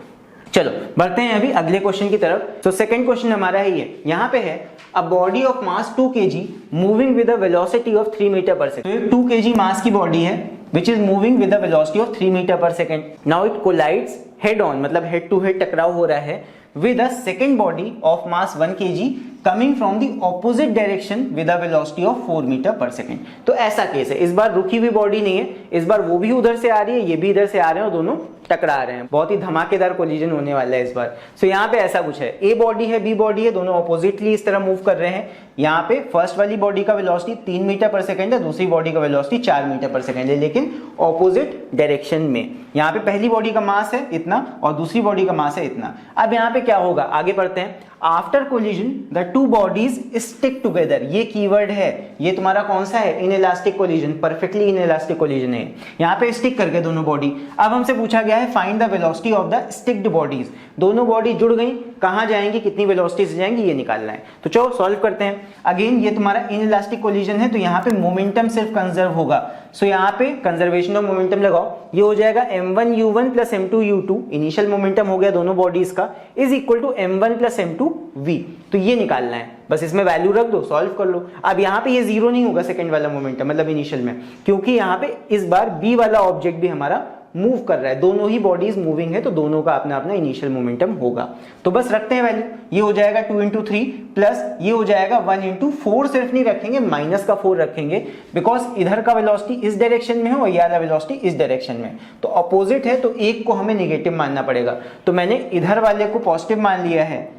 चलो बढ़ते हैं अभी अगले क्वेश्चन की तरफ। तो सेकंड क्वेश्चन हमारा है ये, यहाँ पे है a body of mass 2 kg moving with a velocity of 3 metre per second. तो ये 2 kg मास की बॉडी है which is moving with a velocity of 3 metre per second. Now it collides head on, मतलब head to head टकराव हो रहा है with a second body of mass 1 kg coming from the opposite direction with a velocity of 4 metre per second. तो ऐसा case है, इस बार रुकी हुई बॉडी नहीं है, इस बार वो भी उधर से आ रही है, ये भी इधर से आ रहे हैं और दोनों टकरा रहे हैं। बहुत ही धमाकेदार कोलिजन होने वाला है इस बार। सो यहाँ पे ऐसा कुछ है, ए बॉडी है बी बॉडी है, दोनों ऑपोजिटली इस तरह मूव कर रहे हैं। यहाँ पे फर्स्ट वाली बॉडी का वेलोसिटी 3 मीटर पर सेकेंड है, दूसरी बॉडी का वेलोसिटी 4 मीटर पर सेकेंड है, लेकिन ऑपोजिट डायरेक्शन में। यहाँ पे पहली बॉडी का मास है इतना और दूसरी बॉडी का मास है इतना। अब यहाँ पे क्या होगा, आगे बढ़ते हैं। After collision the two bodies stick together, ये कीवर्ड है, ये तुम्हारा कौन सा है, inelastic collision, perfectly inelastic collision है। यहाँ पे स्टिक करके दोनों बॉडी। अब हमसे पूछा गया है find the velocity of the sticked bodies. दोनों बॉडी जुड़ गई, कहां जाएंगी, कितनी वेलोसिटी से जाएंगी, ये निकालना है। तो चलो सॉल्व करते हैं। अगेन ये तुम्हारा इनइलास्टिक कोलिजन है, तो यहाँ पे मोमेंटम सिर्फ कंजर्व होगा। सो यहाँ पे कंजर्वेशन ऑफ मोमेंटम लगाओ, ये हो जाएगा m1u1 plus m2u2, initial momentum हो गया दोनों बॉडीज का, is equal to m1 plus m2v। तो ये निकालना है, बस इसमें वैल्यू रख दो, सॉल्व कर लो। अब यहाँ पे ये जीरो नहीं होगा सेकंड वाला मोमेंटम, मतलब इनिशियल में, क्योंकि यहाँ पे इस बार बी वाला ऑब्जेक्ट भी हमारा मूव कर रहा है, दोनों ही बॉडीज मूविंग है, तो दोनों का अपना अपना इनिशियल मोमेंटम होगा। तो बस रखते हैं वैल्यू, ये हो जाएगा 2 इंटू 3 प्लस ये हो जाएगा 1 इंटू 4, सिर्फ नहीं रखेंगे, माइनस का 4 रखेंगे, बिकॉज इधर का वेलोसिटी इस डायरेक्शन में है और ये वाला वेलोसिटी इस डायरेक्शन में, तो अपोजिट है, तो एक को हमें नेगेटिव मानना पड़ेगा। तो मैंने इधर वाले को पॉजिटिव मान लिया है,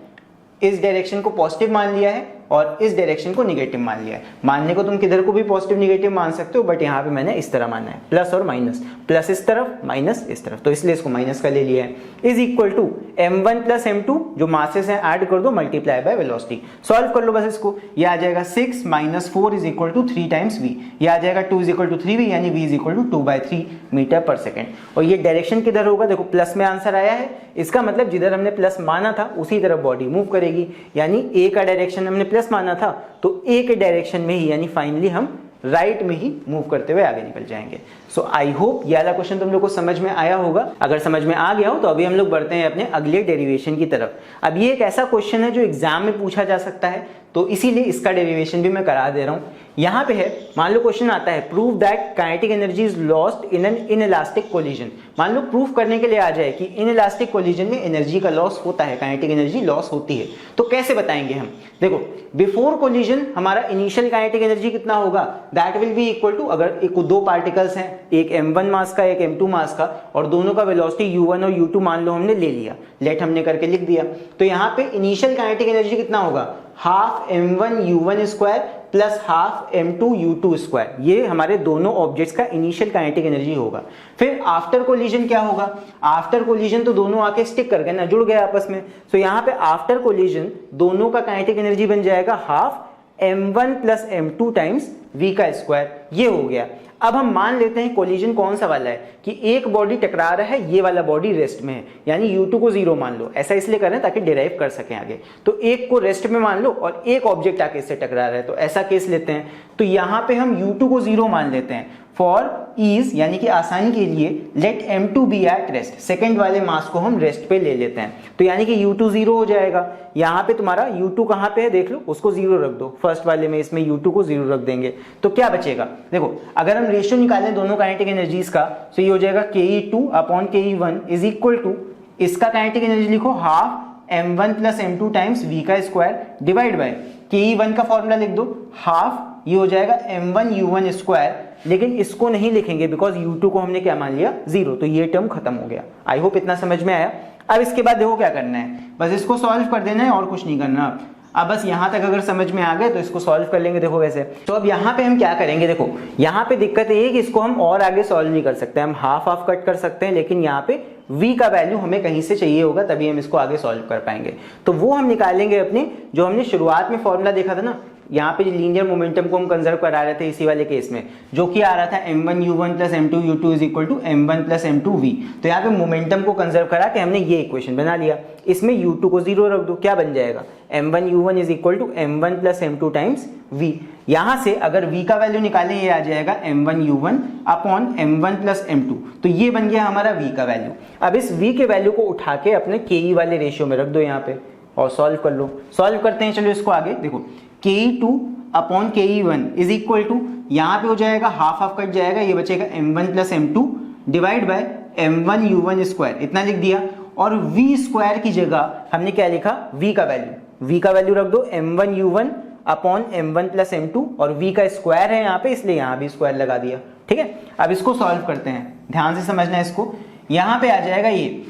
इस डायरेक्शन को पॉजिटिव मान लिया है और इस डायरेक्शन को निगेटिव मान लिया है। मानने को तुम किधर को भी पॉजिटिव निगेटिव मान सकते हो, बट यहाँ पे मैंने इस तरह माना है, प्लस और माइनस, प्लस इस तरफ माइनस इस तरफ, तो इसलिए इसको माइनस का ले लिया है। Is equal to m1 plus m2, जो मासेस हैं ऐड कर दो, मल्टीप्लाई बाय वेलोसिटी। सॉल्व कर लो बस इसको, ये आ जाएगा 6 minus 4 is equal to 3 times v, ये आ जाएगा 2 इज इक्वल टू 3v, यानी v is equal to 2/3 metre per second. और ये डायरेक्शन किधर होगा, देखो प्लस में आंसर आया है, इसका मतलब जिधर हमने प्लस माना था उसी तरफ बॉडी मूव करेगी, यानी ए का डायरेक्शन हमने प्लस माना था, तो ए के डायरेक्शन में ही, यानी फाइनली हम राइट में ही मूव करते हुए आगे निकल जाएंगे। सो आई होप ये वाला क्वेश्चन तुम लोग को समझ में आया होगा। अगर समझ में आ गया हो तो अभी हम लोग बढ़ते हैं अपने अगले डेरिवेशन की तरफ। अब ये एक ऐसा क्वेश्चन है जो एग्जाम में पूछा जा सकता है, तो इसीलिए इसका डेरिवेशन भी मैं करा दे रहा हूं। यहाँ पे है, मान लो क्वेश्चन आता है prove that kinetic energy is lost in N inelastic collision. मान लो प्रूफ करने के लिए आ जाए कि इनइलास्टिक कोलिजन में एनर्जी का लॉस होता है, काइनेटिक एनर्जी लॉस होती है, तो कैसे बताएंगे हम। देखो बिफोर कोलिजन हमारा इनिशियल काइनेटिक एनर्जी कितना होगा, that will be equal to, अगर एक दो पार्टिकल्स हैं, एक m1 मास का एक m2 मास का, और दोनों का वेलोसिटी u1 और u2 मान लो हमने ले लिया, लेट हमने करके लिख दिया, तो यहाँ पे इनिशियल काइनेटिक एनर्जी कितना होगा, half m1 u1 square plus half m2 u2 square, ये हमारे दोनों ऑब्जेक्ट्स का इनिशियल काइनेटिक एनर्जी होगा। फिर आफ्टर कोलिजन क्या होगा, आफ्टर कोलिजन तो दोनों आके स्टिक कर गए ना, जुड़ गए आपस में, तो यहाँ पे आफ्टर कोलिजन दोनों का काइनेटिक एनर्जी बन जाएगा half m1 plus m2 times v का स्क्वायर, ये हो गया। अब हम मान लेते हैं कोलिजन कौन सा वाला है, कि एक बॉडी टकरा रहा है, ये वाला बॉडी रेस्ट में है, यानी u2 को 0 मान लो, ऐसा इसलिए कर रहे हैं ताकि डिराइव कर सकें आगे। तो एक को रेस्ट में मान लो और एक ऑब्जेक्ट आके इससे टकरा रहा है, तो ऐसा केस लेते हैं। तो यहाँ पे हम u2 को 0 मान लेते हैं फॉर ईज, यानी कि आसानी के लिए let m2 be at rest, second वाले मास को हम रेस्ट पे ले लेते हैं, तो यानी कि u2 0 हो जाएगा। यहाँ पे तुम्हारा u2 कहाँ पे है देख लो, उसको 0 रख दो, फर्स्ट वाले में इसमें u2 को 0 रख देंगे, तो क्या बचेगा, देखो अगर हम रेशियो निकालें दोनों काइनेटिक एनर्जीज का, तो ये हो जाएगा ke2 upon ke1 is equal to, इसका काइनेटिक एनर्जी लिखो half m1 plus m2 times v का स्क्वायर डिवाइड बाय ke1 का फॉर्मूला लिख दो, हाफ ये हो जाएगा m1u1 स्क्वायर, लेकिन इसको नहीं लिखेंगे बिकॉज u2 को हमने क्या मान लिया 0, तो ये टर्म खत्म हो गया। आई होप इतना समझ में आया। अब इसके बाद देखो क्या करना है, बस इसको सॉल्व कर देना है और कुछ नहीं करना। अब बस यहाँ तक अगर समझ में आ गए तो इसको सॉल्व कर लेंगे। देखो वैसे तो अब यहाँ पे हम क्या करेंगे, देखो यहाँ पे दिक्कत ये है कि इसको हम और आगे सॉल्व नहीं कर सकते, हम हाफ हाफ कट कर सकते हैं, लेकिन यहाँ पे v का वैल्यू हमें कहीं से चाहिए होगा तभी हम इसको आगे सॉल्व कर पाएंगे। तो वो हम निकालेंगे अपने, जो हमने शुरुआत में फॉर्मूला देखा था ना, यहाँ पे लीनियर मोमेंटम को हम कंजर्व करा रहे थे इसी वाले केस में, जो कि आ रहा था m1u1 plus m2u2 is equal to m1 plus m2v। तो यहाँ पे मोमेंटम को कंजर्व करा के हमने ये इक्वेशन बना लिया, इसमें u2 को 0 रख दो, क्या बन जाएगा m1u1 is equal to m1 plus m2 times v। यहाँ से अगर v का वैल्यू निकालें ये आ जाएगा m1u1 upon m1 plus m2, तो ये बन गया हमारा v का वैल्यू। अब इस v के वैल्यू को उठा के अपने ke वाले रेशियो में रख दो यहाँ पे और सॉल्व कर लो। सॉल्व करते हैं, चलो इसको आगे देखो, ke2 upon ke1 is equal to, यहाँ पे हो जाएगा हाफ हाफ कट जाएगा, ये बचेगा m1 plus m2 divide by m1u1 square, इतना लिख दिया। और v स्क्वायर की जगह हमने क्या लिखा, v का वैल्यू रख दो m1u1 upon m1 plus m2, और v का स्क्वायर है यहाँ पे इसलिए यहाँ भी स्क्वायर लगा दिया। ठीक है, अब इसको सॉल्व करते हैं, ध्यान से समझना है इसको। यहाँ पे आ जाएगा ये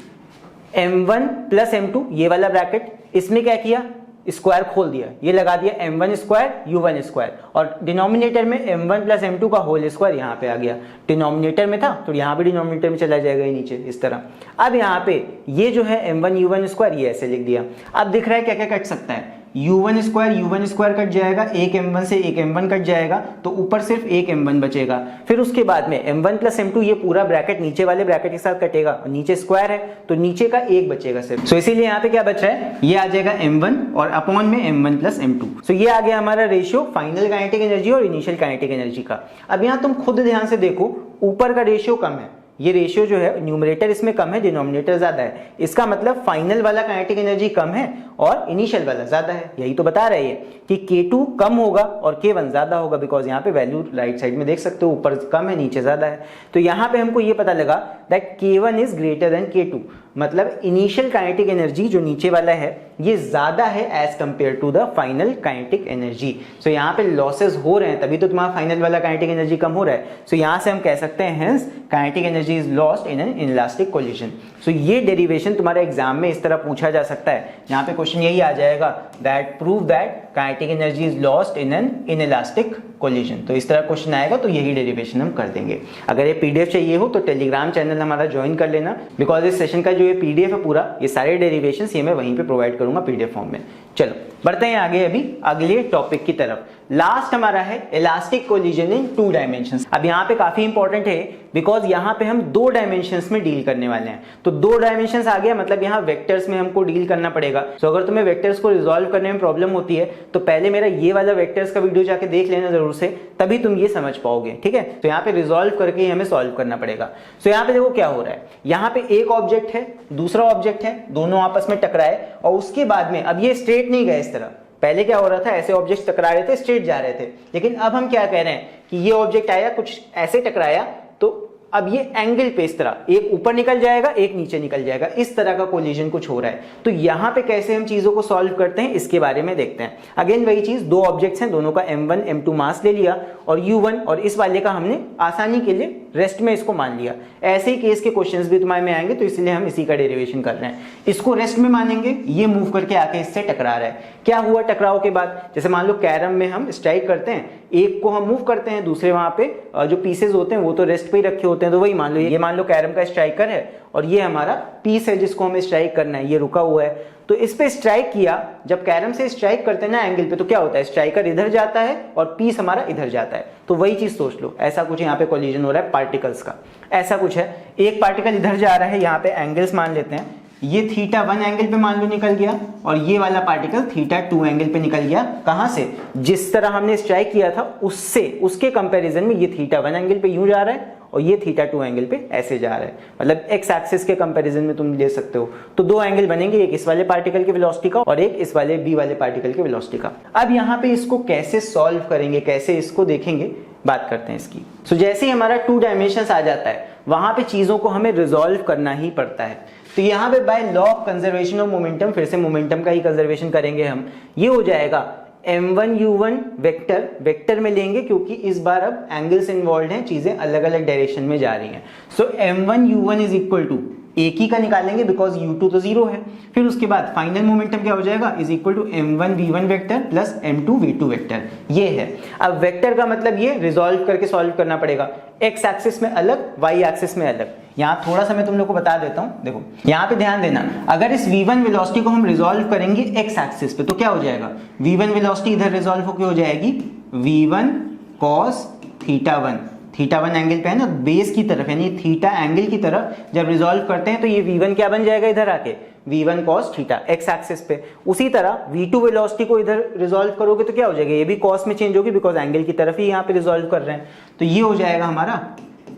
m1 प्लस m2, ये वाला ब्रैकेट, इसमें क्या किया, स्क्वायर खोल दिया, ये लगा दिया m1 स्क्वायर u1 स्क्वायर, और डिनोमिनेटर में m1 प्लस m2 का होल स्क्वायर यहाँ पे आ गया, डिनोमिनेटर में था तो यहाँ पे डिनोमिनेटर में चला जाएगा ये नीचे इस तरह। अब यहाँ पे ये जो है m1 u1 स्क्वायर ये ऐसे लिख दिया। अब दिख रहा है क्या क्या कट सकता है, u1 स्क्वायर कट जाएगा, एक m1 से एक m1 कट जाएगा, तो ऊपर सिर्फ एक m1 बचेगा। फिर उसके बाद में m1 प्लस m2 ये पूरा ब्रैकेट नीचे वाले ब्रैकेट के साथ कटेगा, और नीचे स्क्वायर है तो नीचे का एक बचेगा सिर्फ। सो इसीलिए यहाँ पे क्या बच रहा है, ये आ जाएगा m1 और अपॉन में m1 प्लस m2। सो ये आ गया हमारा रेशियो फाइनल काइनेटिक एनर्जी और इनिशियल काइनेटिक एनर्जी का। अब यहाँ तुम खुद ध्यान से देखो, ऊपर का रेशियो कम है, ये रेशियो जो है न्यूमरेटर इसमें कम है, डिनोमिनेटर ज्यादा है, इसका मतलब फाइनल वाला काइनेटिक एनर्जी कम है और इनिशियल वाला ज्यादा है। यही तो बता रहे हैं कि K2 कम होगा और K1 ज्यादा होगा, बिकॉज यहाँ पे वैल्यू राइट साइड में देख सकते हो, ऊपर कम है नीचे ज्यादा है। तो यहाँ पे हमको ये पता लगा that K1 is greater than K2, मतलब इनिशियल काइनेटिक एनर्जी जो नीचे वाला है ये ज्यादा है as compared to the final kinetic energy. So यहाँ पे लॉसेस हो रहे हैं तभी तो तुम्हारा फाइनल वाला काइनेटिक एनर्जी कम हो रहा है। सो यहाँ से हम कह सकते हैं hence kinetic energy is lost in an inelastic collision. So ये डेरिवेशन तुम्हारे एग्जाम में इस तरह पूछा जा सकता है। यहाँ पे क्वेश्चन यही आ जाएगा that prove that kinetic energy is lost in N inelastic collision. तो इस तरह क्वेश्चन आएगा तो यही डेरिवेशन हम कर देंगे। अगर ये पीडीएफ चाहिए हो तो टेलीग्राम चैनल हमारा ज्वाइन कर लेना, बिकॉज इस सेशन का जो ये पीडीएफ है पूरा, ये सारे डेरिवेशंस ये मैं वहीं पे प्रोवाइड करूंगा पीडीएफ फॉर्म में। चलो बढ़ते हैं आगे अभी अगले टॉपिक की तरफ। लास्ट हमारा है इलास्टिक कोलिजन इन 2 डायमेंशंस। अब यहाँ पे काफी इंपॉर्टेंट है बिकॉज यहाँ पे हम 2 डायमेंशंस में डील करने वाले हैं। तो 2 डायमेंशंस आ गया, मतलब यहाँ वेक्टर्स में हमको डील करना पड़ेगा। सो अगर तुम्हें वेक्टर्स को रिजॉल्व करने में प्रॉब्लम होती है तो पहले मेरा ये वाला वेक्टर्स का वीडियो जाके देख लेना जरूर से, तभी तुम ये समझ पाओगे। ठीक है, तो यहाँ पे रिजॉल्व करके ही हमें सॉल्व करना पड़ेगा। सो यहाँ पे देखो क्या हो रहा है, यहाँ पे एक ऑब्जेक्ट है दूसरा ऑब्जेक्ट है, दोनों आपस में टकराए और उसके बाद में अब ये स्ट्रेट नहीं गए इस तरह। पहले क्या हो रहा था, ऐसे ऑब्जेक्ट टकरा रहे थे स्ट्रेट जा रहे थे, लेकिन अब हम क्या कह रहे हैं कि ये ऑब्जेक्ट आया कुछ ऐसे टकराया तो अब ये एंगल पे इस तरह एक ऊपर निकल जाएगा एक नीचे निकल जाएगा, इस तरह का कोलिजन कुछ हो रहा है। तो यहाँ पे कैसे हम चीजों को सॉल्व करते हैं इसके बारे में देखते हैं। अगेन वही चीज, 2 ऑब्जेक्ट्स हैं, दोनों का m1 m2 मास ले लिया और u1, और इस वाले का हमने आसानी के लिए रेस्ट में इसको मान लिया। ऐसे ही केस के क्वेश्चंस भी तुम्हारे में आएंगे तो इसलिए हम इसी का डेरिवेशन कर रहे हैं। इसको रेस्ट में मानेंगे, ये मूव करके आके इससे टकरा रहा है। क्या हुआ टकराव के बाद, जैसे मान लो कैरम में हम स्ट्राइक करते हैं, एक को हम मूव करते हैं, दूसरे वहां पे जो पीसेज होते हैं वो तो रेस्ट पे ही रखे होते हैं। तो वही मान लो ये मान लो कैरम का स्ट्राइकर है और ये हमारा पीस है जिसको हमें स्ट्राइक करना है, ये रुका हुआ है। तो इस पे स्ट्राइक किया, जब कैरम से स्ट्राइक करते हैं ना एंगल पे, तो क्या होता है स्ट्राइकर इधर जाता है और पीस हमारा इधर जाता है। तो वही चीज सोच लो, ऐसा कुछ यहाँ पे कोलिजन हो रहा है पार्टिकल्स का। ऐसा कुछ है, एक पार्टिकल इधर जा रहा है, यहाँ पे एंगल्स मान लेते हैं, ये θ1 एंगल पे मान लो निकल गया और ये वाला पार्टिकल θ2 एंगल पे निकल गया। कहां से, जिस तरह हमने स्ट्राइक किया था उससे, उसके कंपैरिजन में ये θ1 एंगल पे यूं जा रहा है और ये θ2 एंगल पे ऐसे जा रहा है, मतलब एक्स एक्सिस के कंपैरिजन में तुम ले सकते हो। तो 2 एंगल बनेंगे, एक इस वाले पार्टिकल के वेलोसिटी का और एक इस वाले बी वाले पार्टिकल के वेलोसिटी का। अब यहाँ पे इसको कैसे सॉल्व करेंगे, कैसे इसको देखेंगे, बात करते हैं इसकी। सो जैसे ही हमारा 2 डायमेंशंस आ जाता है वहां पे चीजों को हमें रिजॉल्व करना ही पड़ता है। तो यहाँ पे by law of conservation of momentum, फिर से मोमेंटम का ही कंजर्वेशन करेंगे हम। ये हो जाएगा m1u1 वेक्टर में लेंगे क्योंकि इस बार अब एंगल्स इन्वॉल्व हैं, चीजें अलग अलग डायरेक्शन में जा रही हैं। सो m1u1 इज इक्वल टू एक ही का निकालेंगे बिकॉज u2 तो जीरो है। फिर उसके बाद फाइनल मोमेंटम क्या हो जाएगा, is equal to m1v1 vector plus m2v2 vector. ये है। अब वेक्टर का मतलब ये रिजॉल्व करके सॉल्व करना पड़ेगा, x एक्सिस में अलग, y एक्सिस में अलग। यहाँ थोड़ा सा मैं तुम लोग को बता देता हूँ, देखो यहाँ पे ध्यान देना, अगर इस v1 वेलोसिटी को हम रिजॉल्व करेंगे x एक्सिस पे तो क्या हो जाएगा, v1 वेलोसिटी इधर रिजॉल्व होकर हो जाएगी v1 cos थीटा1 एंगल पे है ना, बेस की तरफ यानी थीटा एंगल की तरफ जब रिजॉल्व करते हैं तो ये v1 क्या बन जाएगा इधर आके, v1 cos theta x axis पे। उसी तरह v2 वेलोसिटी को इधर रिजॉल्व करोगे तो क्या हो जाएगा, ये भी cos में चेंज होगी बिकॉज एंगल की तरफ ही यहाँ पे रिजॉल्व कर रहे हैं। तो ये हो जाएगा हमारा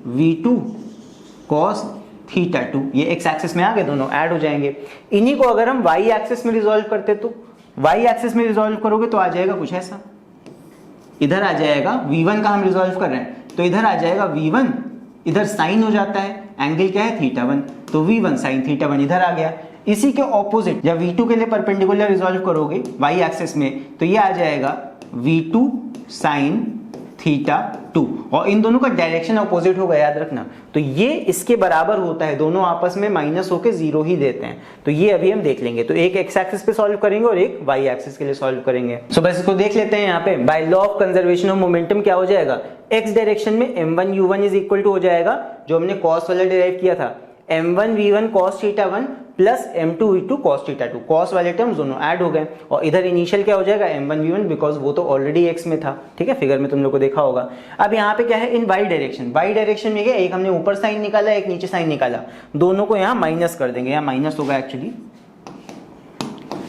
v2 cos थीटा2, ये x एक्सिस में आ गए, दोनों ऐड हो जाएंगे। इन्हीं को अगर हम y एक्सिस में रिजॉल्व करते तो y एक्सिस में रिजॉल्व करोगे तो आ जाएगा कुछ ऐसा, इधर आ जाएगा v1 का हम रिजॉल्व कर रहे हैं तो इधर आ जाएगा v1, इधर साइन हो जाता है, एंगल क्या है थीटा1, तो v1 साइन थीटा1 इधर आ गया। इसी के ऑपोजिट जब v2 के लिए परपेंडिकुलर रिजॉल्व करोगे y एक्सिस में तो ये आ जाएगा v2 साइन थीटा2, और इन दोनों का डायरेक्शन ऑपोजिट होगा, याद रखना। तो ये इसके बराबर होता है, दोनों आपस में माइनस होके जीरो ही देते हैं। तो ये अभी हम देख लेंगे, तो एक x एक्सिस पे सॉल्व करेंगे और एक y एक्सिस के लिए सॉल्व करेंगे। सो बस इसको देख लेते हैं। यहाँ पे by law of conservation of momentum क्या हो जाएगा, x डायरेक्शन में m1u1 इज इक्वल टू हो जाएगा जो हमने cos वाला डिराइव किया था, m1v1 cos theta one plus m2v2 cos theta two, cos वाले टर्म्स दोनों ऐड हो गए, और इधर इनिशियल क्या हो जाएगा m1v1 बिकॉज वो तो ऑलरेडी x में था, ठीक है, फिगर में तुम लोग को देखा होगा। अब यहाँ पे क्या है, इन y डायरेक्शन में क्या, एक हमने ऊपर साइन निकाला, एक नीचे साइन निकाला, दोनों को यहाँ माइनस कर देंगे, यहाँ माइनस होगा एक्चुअली,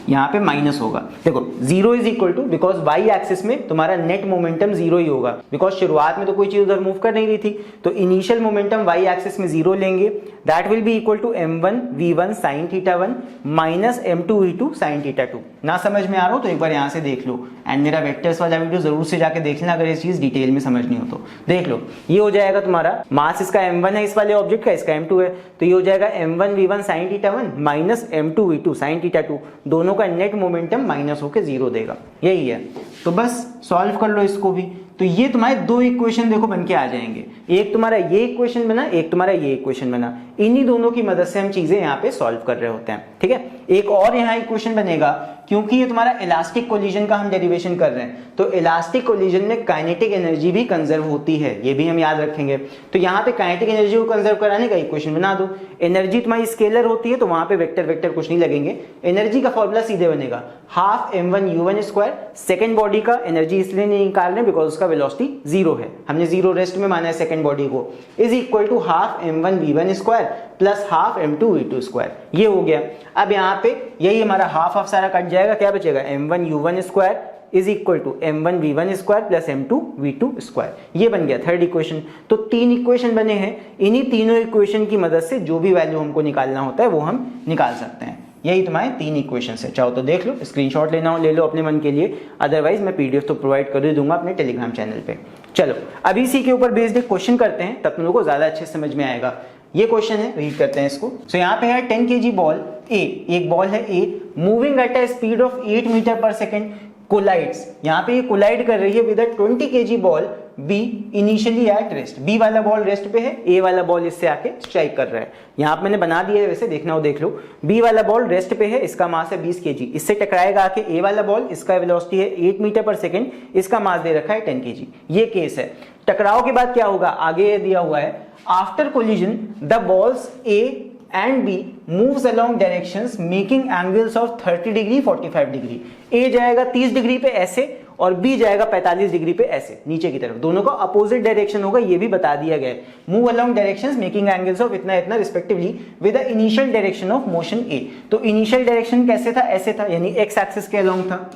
यहाँ पे माइनस होगा। देखो zero is equal to, because y axis में तुम्हारा नेट मोमेंटम जीरो ही होगा, बिकॉज शुरुआत में तो कोई चीज उधर मूव कर नहीं रही थी, तो इनिशियल मोमेंटम y एक्सिस में जीरो लेंगे, that will be equal to m1v1 sin theta one minus m2v2 sin थीटा2। ना समझ में आ रहा हो तो एक बार यहाँ से देख लो, एंड मेरा वेक्टर्स वाला वीडियो जरूर से जाके देख लेना अगर ये चीज डिटेल में समझनी हो तो। देख लो ये हो जाएगा तुम्हारा मास, इसका m1 है इस वाले ऑब्जेक्ट का, इसका m2 है, तो ये हो जाएगा m1v1 sin theta one minus m2v2 sin थीटा2, दोनों का नेट मोमेंटम माइनस होकर जीरो देगा, यही है। तो बस सॉल्व कर लो इसको भी, तो ये तुम्हारे दो इक्वेशन देखो बन के आ जाएंगे, एक तुम्हारा ये इक्वेशन बना, एक तुम्हारा ये इक्वेशन बना, इन्हीं दोनों की मदद से हम चीजें यहाँ पे सॉल्व कर रहे होते हैं, ठीक है। एक और यहाँ इक्वेशन बनेगा, क्योंकि ये तुम्हारा इलास्टिक कोलिजन का हम डेरिवेशन कर रहे हैं, तो इलास्टिक कोलिजन में काइनेटिक एनर्जी भी कंजर्व होती है, ये भी हम याद रखेंगे। तो यहाँ पे काइनेटिक एनर्जी को कंजर्व कराने का इक्वेशन बना दो। एनर्जी तुम्हारी स्केलर होती है तो वहां पे वेक्टर कुछ नहीं लगेंगे, एनर्जी का फॉर्मूला सीधे बनेगा half m1u1 square, second body का एनर्जी इसलिए नहीं निकाल रहे बिकॉज उसका वेलोसिटी जीरो है, हमने जीरो रेस्ट में माना है सेकेंड बॉडी को, is equal to half m1v1 square plus half m2v2 square, ये हो गया। अब यहाँ पे यही हमारा हाफ सारा कट जाएगा, क्या बचेगा m1u1 square is equal to m1v1 square plus m2v2 square, ये बन गया थर्ड इक्वेशन। तो तीन इक्वेशन बने हैं, इन्हीं तीनों इक्वेशन की मदद से जो भी वैल्यू हमको निकालना होता है वो हम निकाल सकते हैं। यही तुम्हारे तीन इक्वेशन है, चाहो तो देख लो, स्क्रीनशॉट लेना हो ले लो अपने मन के लिए, अदरवाइज मैं पीडीएफ तो प्रोवाइड कर ही दूंगा अपने टेलीग्राम चैनल पे। चलो अभी इसी के ऊपर बेस्ड एक क्वेश्चन करते हैं, तब तुम लोगों को ज्यादा अच्छे समझ में आएगा। ये क्वेश्चन है, रीड करते हैं इसको। सो यहाँ पे है 10 kg बॉल ए, एक बॉल है A, moving at a speed of 8 metre per second, collides, यहाँ पे ये कोलाइड कर रही है with 20 kg ball B initially at rest, B वाला बॉल रेस्ट पे है, ए वाला बॉल इससे आके स्ट्राइक कर रहा है। यहाँ पे मैंने बना दिया है, वैसे देखना हो देख लो, बी वाला बॉल रेस्ट पे है, इसका मास है 20 kg, इससे टकराएगा आके ए वाला बॉल, इसका वेलोसिटी है 8 मीटर पर सेकेंड, इसका मास दे रखा है 10 kg। ये केस है। टकराव के बाद क्या होगा, आगे ये दिया हुआ है, after collision the balls A and B moves along directions making angles of 30 degree 45 degree. A जाएगा 30 डिग्री पे ऐसे और B जाएगा 45 डिग्री पे ऐसे नीचे की तरफ, दोनों का अपोजिट डायरेक्शन होगा, ये भी बता दिया गया है। Move along directions making angles of इतना इतना respectively with the initial direction of motion A। तो इनिशियल डायरेक्शन कैसे था, ऐसे था, यानी x एक्सिस के अलोंग था,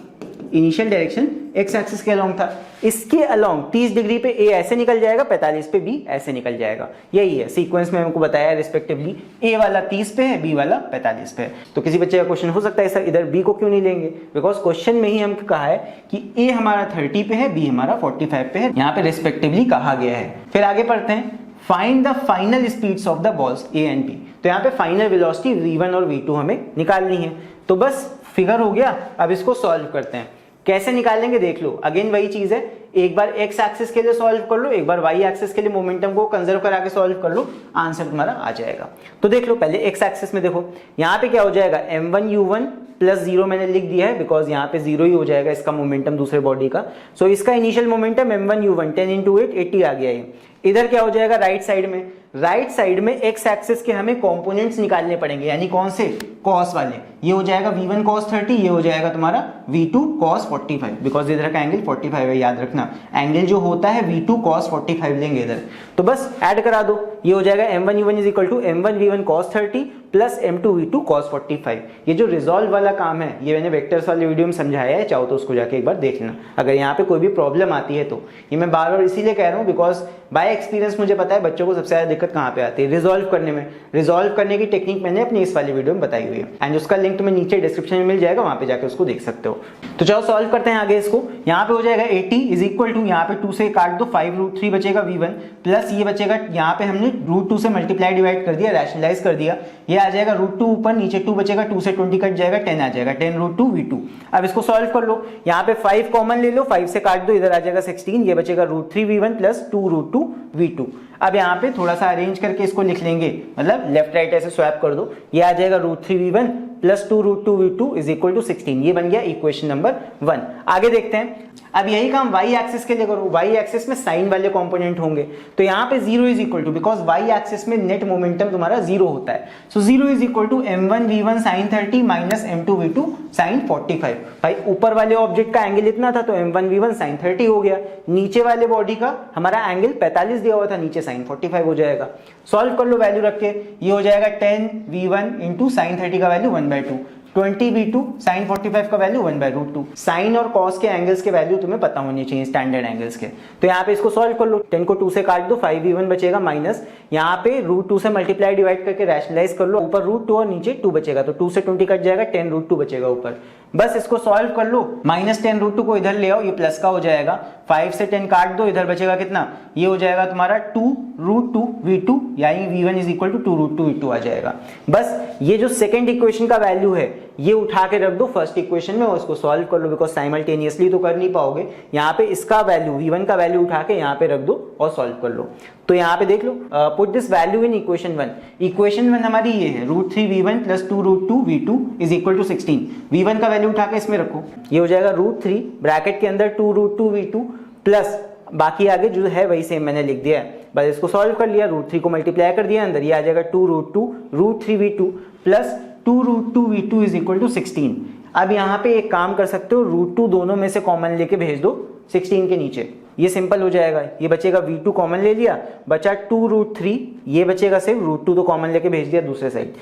इनिशियल डायरेक्शन x एक्सिस के अलोंग था, इसके अलोंग 30 डिग्री पे A ऐसे निकल जाएगा, 45 पे B ऐसे निकल जाएगा, यही है सीक्वेंस में हमको बताया रिस्पेक्टिवली। A वाला 30 पे है, B वाला 45 पे है। तो किसी बच्चे का क्वेश्चन हो सकता है सर इधर B को क्यों नहीं लेंगे, बिकॉज क्वेश्चन में ही हमको कहा है कि A हमारा 30 पे है, B हमारा 45 पे है, यहाँ पे रिस्पेक्टिवली कहा गया है। फिर आगे पढ़ते हैं, find the final speeds of the balls A and B। तो यहाँ पे फाइनल वेलोसिटी V1 और V2 हमें निकालनी है। तो बस फिगर हो गया, अब इसको सॉल्व करते हैं। कैसे निकालेंगे देख लो, अगेन वही चीज है, एक बार एक्स एक्सिस के लिए सॉल्व कर लो, एक बार वाई एक्सिस के लिए मोमेंटम को कंजर्व करा के सॉल्व कर लो, आंसर तुम्हारा आ जाएगा। तो देख लो पहले एक्स एक्सिस में देखो, यहाँ पे क्या हो जाएगा m1u1 प्लस 0 मैंने लिख दिया है बिकॉज यहाँ पे 0 ही हो जाएगा इसका मोमेंटम दूसरे बॉडी का। सो इसका इनिशियल मोमेंटम m1u1 10 into 8 80 आ गया है। इधर क्या हो जाएगा राइट साइड में, राइट साइड में एक्स एक्सिस के हमें कंपोनेंट्स निकालने पड़ेंगे, यानी कौन से, कॉस वाले। ये हो जाएगा v1 cos 30, ये हो जाएगा तुम्हारा v2 cos 45, बिकॉज इधर का एंगल 45 है, याद रखना एंगल जो होता है v2 cos 45 लेंगे इधर। तो बस ऐड करा दो, ये हो जाएगा m1u1 is equal to m1v1 cos 30 plus m2v2 cos 45। ये जो रिजॉल्व वाला काम है ये मैंने वेक्टर्स वाले वीडियो में समझाया है, चाहो तो उसको जाके एक बार देख लेना अगर यहाँ पे कोई भी प्रॉब्लम आती है तो। ये मैं बार बार इसीलिए कह रहा हूँ बिकॉज बाय एक्सपीरियंस मुझे पता है बच्चों को सबसे ज्यादा दिक्कत कहाँ पे आती है, रिजॉल्व करने में। रिजॉल्व करने की टेक्निक मैंने अपनी इस वाली वीडियो में बताई हुई है एंड उसका लिंक तुम्हें नीचे डिस्क्रिप्शन में मिल जाएगा, वहां पे जाके उसको देख सकते हो। तो चलो सॉल्व करते हैं आगे इसको। यहाँ पे हो जाएगा 80 इज इक्वल टू, यहाँ पे 2 से काट दो 5√3 बचेगा v1 प्लस ये बचेगा, यहाँ पे हमने √2 से मल्टीप्लाई डिवाइड कर दिया, रैशनलाइज कर दिया, ये आ जाएगा √2 ऊपर, नीचे 2 बचेगा, 2 से 20 कट जाएगा 10 आ जाएगा, 10√2 v2। अब इसको सॉल्व कर लो, यहाँ पे 5 कॉमन ले लो, 5 से काट दो, इधर आ जाएगा 16, ये बचेगा √3 v1 प्लस 2√2 v2। अब यहाँ पे थोड़ा सा अरेंज करके इसको लिख लेंगे, मतलब लेफ्ट राइट ऐसे स्वैप कर दो, ये आ जाएगा √3 v1 plus 2√2 v2 is equal to 16। ये बन गया इक्वेशन नंबर 1। आगे देखते हैं, अब यही काम वाई एक्सिस के लिए करो। वाई एक्सिस में साइन वाले कंपोनेंट होंगे, तो यहाँ पे 0 is equal to, because Y axis में नेट मोमेंटम तुम्हारा 0 होता है, so 0 is equal to m1v1 sin 30 minus m2v2 sin 45। भाई ऊपर वाले ऑब्जेक्ट का एंगल इतना था तो m1v1 sin 30 हो गया, नीचे वाले बॉडी का हमारा एंगल 45 दिया हुआ था, नीचे sin 45 हो जाएगा। सॉल्व कर लो वैल्यू रख के, ये हो जाएगा 10v1 इंटू साइन 30 का वैल्यू 1/2, 20v2 sin 45 का वैल्यू 1/√2। साइन और कॉस के एंगल्स के वैल्यू तुम्हें पता होनी चाहिए, स्टैंडर्ड एंगल्स के। तो यहाँ पे इसको सॉल्व कर लो, 10 को 2 से काट दो, 5v1 बचेगा माइनस, यहाँ पे √2 से मल्टीप्लाई डिवाइड करके रैशनलाइज कर लो, ऊपर √2 और नीचे 2 बचेगा, तो 2 से 20 कट जाएगा, 10√2 बचेगा ऊपर। बस इसको सॉल्व कर लो, माइनस 10√2 को इधर ले आओ, ये प्लस का हो जाएगा, 5 से 10 काट दो, इधर बचेगा कितना, ये हो जाएगा तुम्हारा 2√2 v2, यानी v1 is equal to 2√2 v2 आ जाएगा। बस ये जो सेकंड इक्वेशन का वैल्यू है ये उठा के रख दो फर्स्ट इक्वेशन में और उसको सॉल्व कर लो, बिकॉज साइमल्टेनियसली तो कर नहीं पाओगे। यहाँ पे इसका वैल्यू v1 का वैल्यू उठा के यहाँ पे रख दो और सॉल्व कर लो। तो यहाँ पे देख लो, put this value in equation 1। Equation 1 हमारी ये है, √3 v1 plus 2√2 v2 is equal to 16। v1 का वैल्यू उठा के इसमें रखो, ये हो जाएगा √3 ब्रैकेट के अंदर 2√2 v2 प्लस बाकी आगे जो है वही सेम मैंने लिख दिया है, बस इसको सॉल्व कर लिया, √3 को मल्टीप्लाई कर दिया अंदर, ये आ जाएगा 2√2 √3 v2 plus 2√2 v2 is equal to 16। अब यहाँ पे एक काम कर सकते हो, √2 दोनों में से कॉमन लेके भेज दो 16 के नीचे, ये सिंपल हो जाएगा। ये बचेगा v2 कॉमन ले लिया, बचा 2√3, ये बचेगा सिर्फ √2 तो कॉमन लेके भेज दिया दूसरे साइड,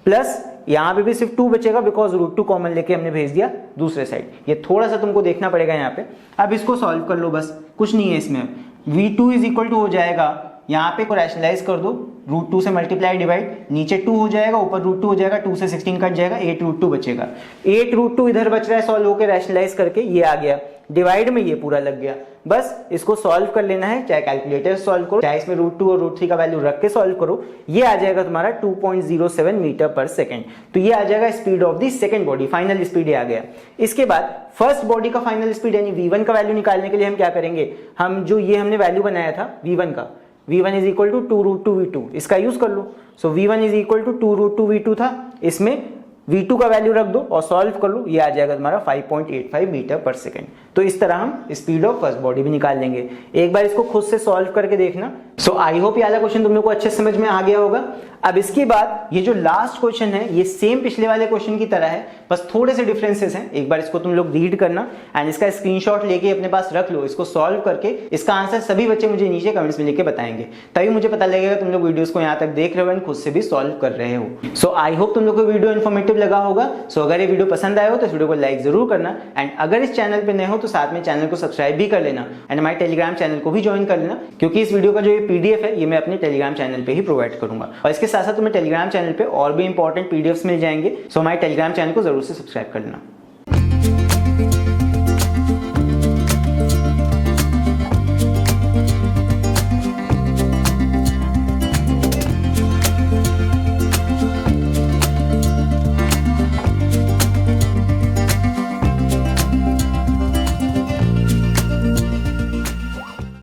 प्लस यहाँ पे भी सिर्फ 2 बचेगा बिकॉज √2 कॉमन लेके हमने भेज दिया दूसरे साइड। ये थोड़ा सा तुमको देखना पड़ेगा यहाँ पे। अब इसको सॉल्व कर लो, बस कुछ नहीं है इसमें। v2 इज इक्वल टू हो जाएगा, यहाँ पे को रैशनलाइज कर दो, √2 से मल्टीप्लाई डिवाइड, नीचे 2 हो जाएगा, ऊपर √2 हो जाएगा, 2 से 16 कट जाएगा, 8√2 बचेगा। 8√2 इधर बच रहा है सॉल्व होकर रैशनलाइज करके, ये आ गया, डिवाइड में ये पूरा लग गया। बस इसको सॉल्व कर लेना है, चाहे कैलकुलेटर से सॉल्व करो, चाहे इसमें √2 और √3 का वैल्यू रख के सॉल्व करो। ये आ जाएगा तुम्हारा 2.07 मीटर पर सेकेंड। तो ये आ जाएगा speed of the second body, final speed ये आ गया। इसके बाद फर्स्ट बॉडी का फाइनल स्पीड यानी v1 का वैल्यू निकालने के लिए हम क्या करेंगे, हम जो ये हमने वैल्यू बनाया था v1 का, v1 is equal to 2√2 v2, इसका यूज कर लो। So v1 is equal to 2√2 v2 था, इसमें v2 का वैल्यू रख दो और सॉल्व कर लो, ये आ जाएगा तुम्हारा 5.85 मीटर पर सेकेंड। तो इस तरह हम स्पीड ऑफ फर्स्ट बॉडी भी निकाल लेंगे। एक बार इसको खुद से सॉल्व करके देखना। सो आई होप ये वाला क्वेश्चन तुम लोग को अच्छे समझ में आ गया होगा। अब इसके बाद ये जो लास्ट क्वेश्चन है ये सेम पिछले वाले क्वेश्चन की तरह है, बस थोड़े से डिफरेंसेस हैं। एक बार इसको तुम लोग रीड करना एंड इसका स्क्रीनशॉट लेके अपने पास रख लो। इसको सॉल्व करके इसका आंसर सभी बच्चे मुझे नीचे कमेंट्स में लिख के बताएंगे, तभी मुझे पता लगेगा तुम लोग वीडियोस को यहाँ तक देख रहे हो एंड खुद से भी सॉल्व कर रहे हो। सो आई होप तुम लोग को वीडियो इन्फॉर्मेटिव लगा होगा। सो अगर ये वीडियो पसंद आया हो तो इस वीडियो को लाइक जरूर करना एंड अगर इस चैनल पे नए हो तो साथ में चैनल को सब्सक्राइब भी कर लेना एंड हमारे टेलीग्राम चैनल को भी ज्वाइन कर लेना, क्योंकि इस वीडियो का जो ये पीडीएफ है ये मैं अपने टेलीग्राम चैनल पे ही प्रोवाइड करूंगा। और इसके साथ साथ तुम्हें टेलीग्राम चैनल पे और भी इंपॉर्टेंट पीडीएफ्स मिल जाएंगे। सो हमारे टेलीग्राम चैनल को जरूर से सब्सक्राइब कर लेना।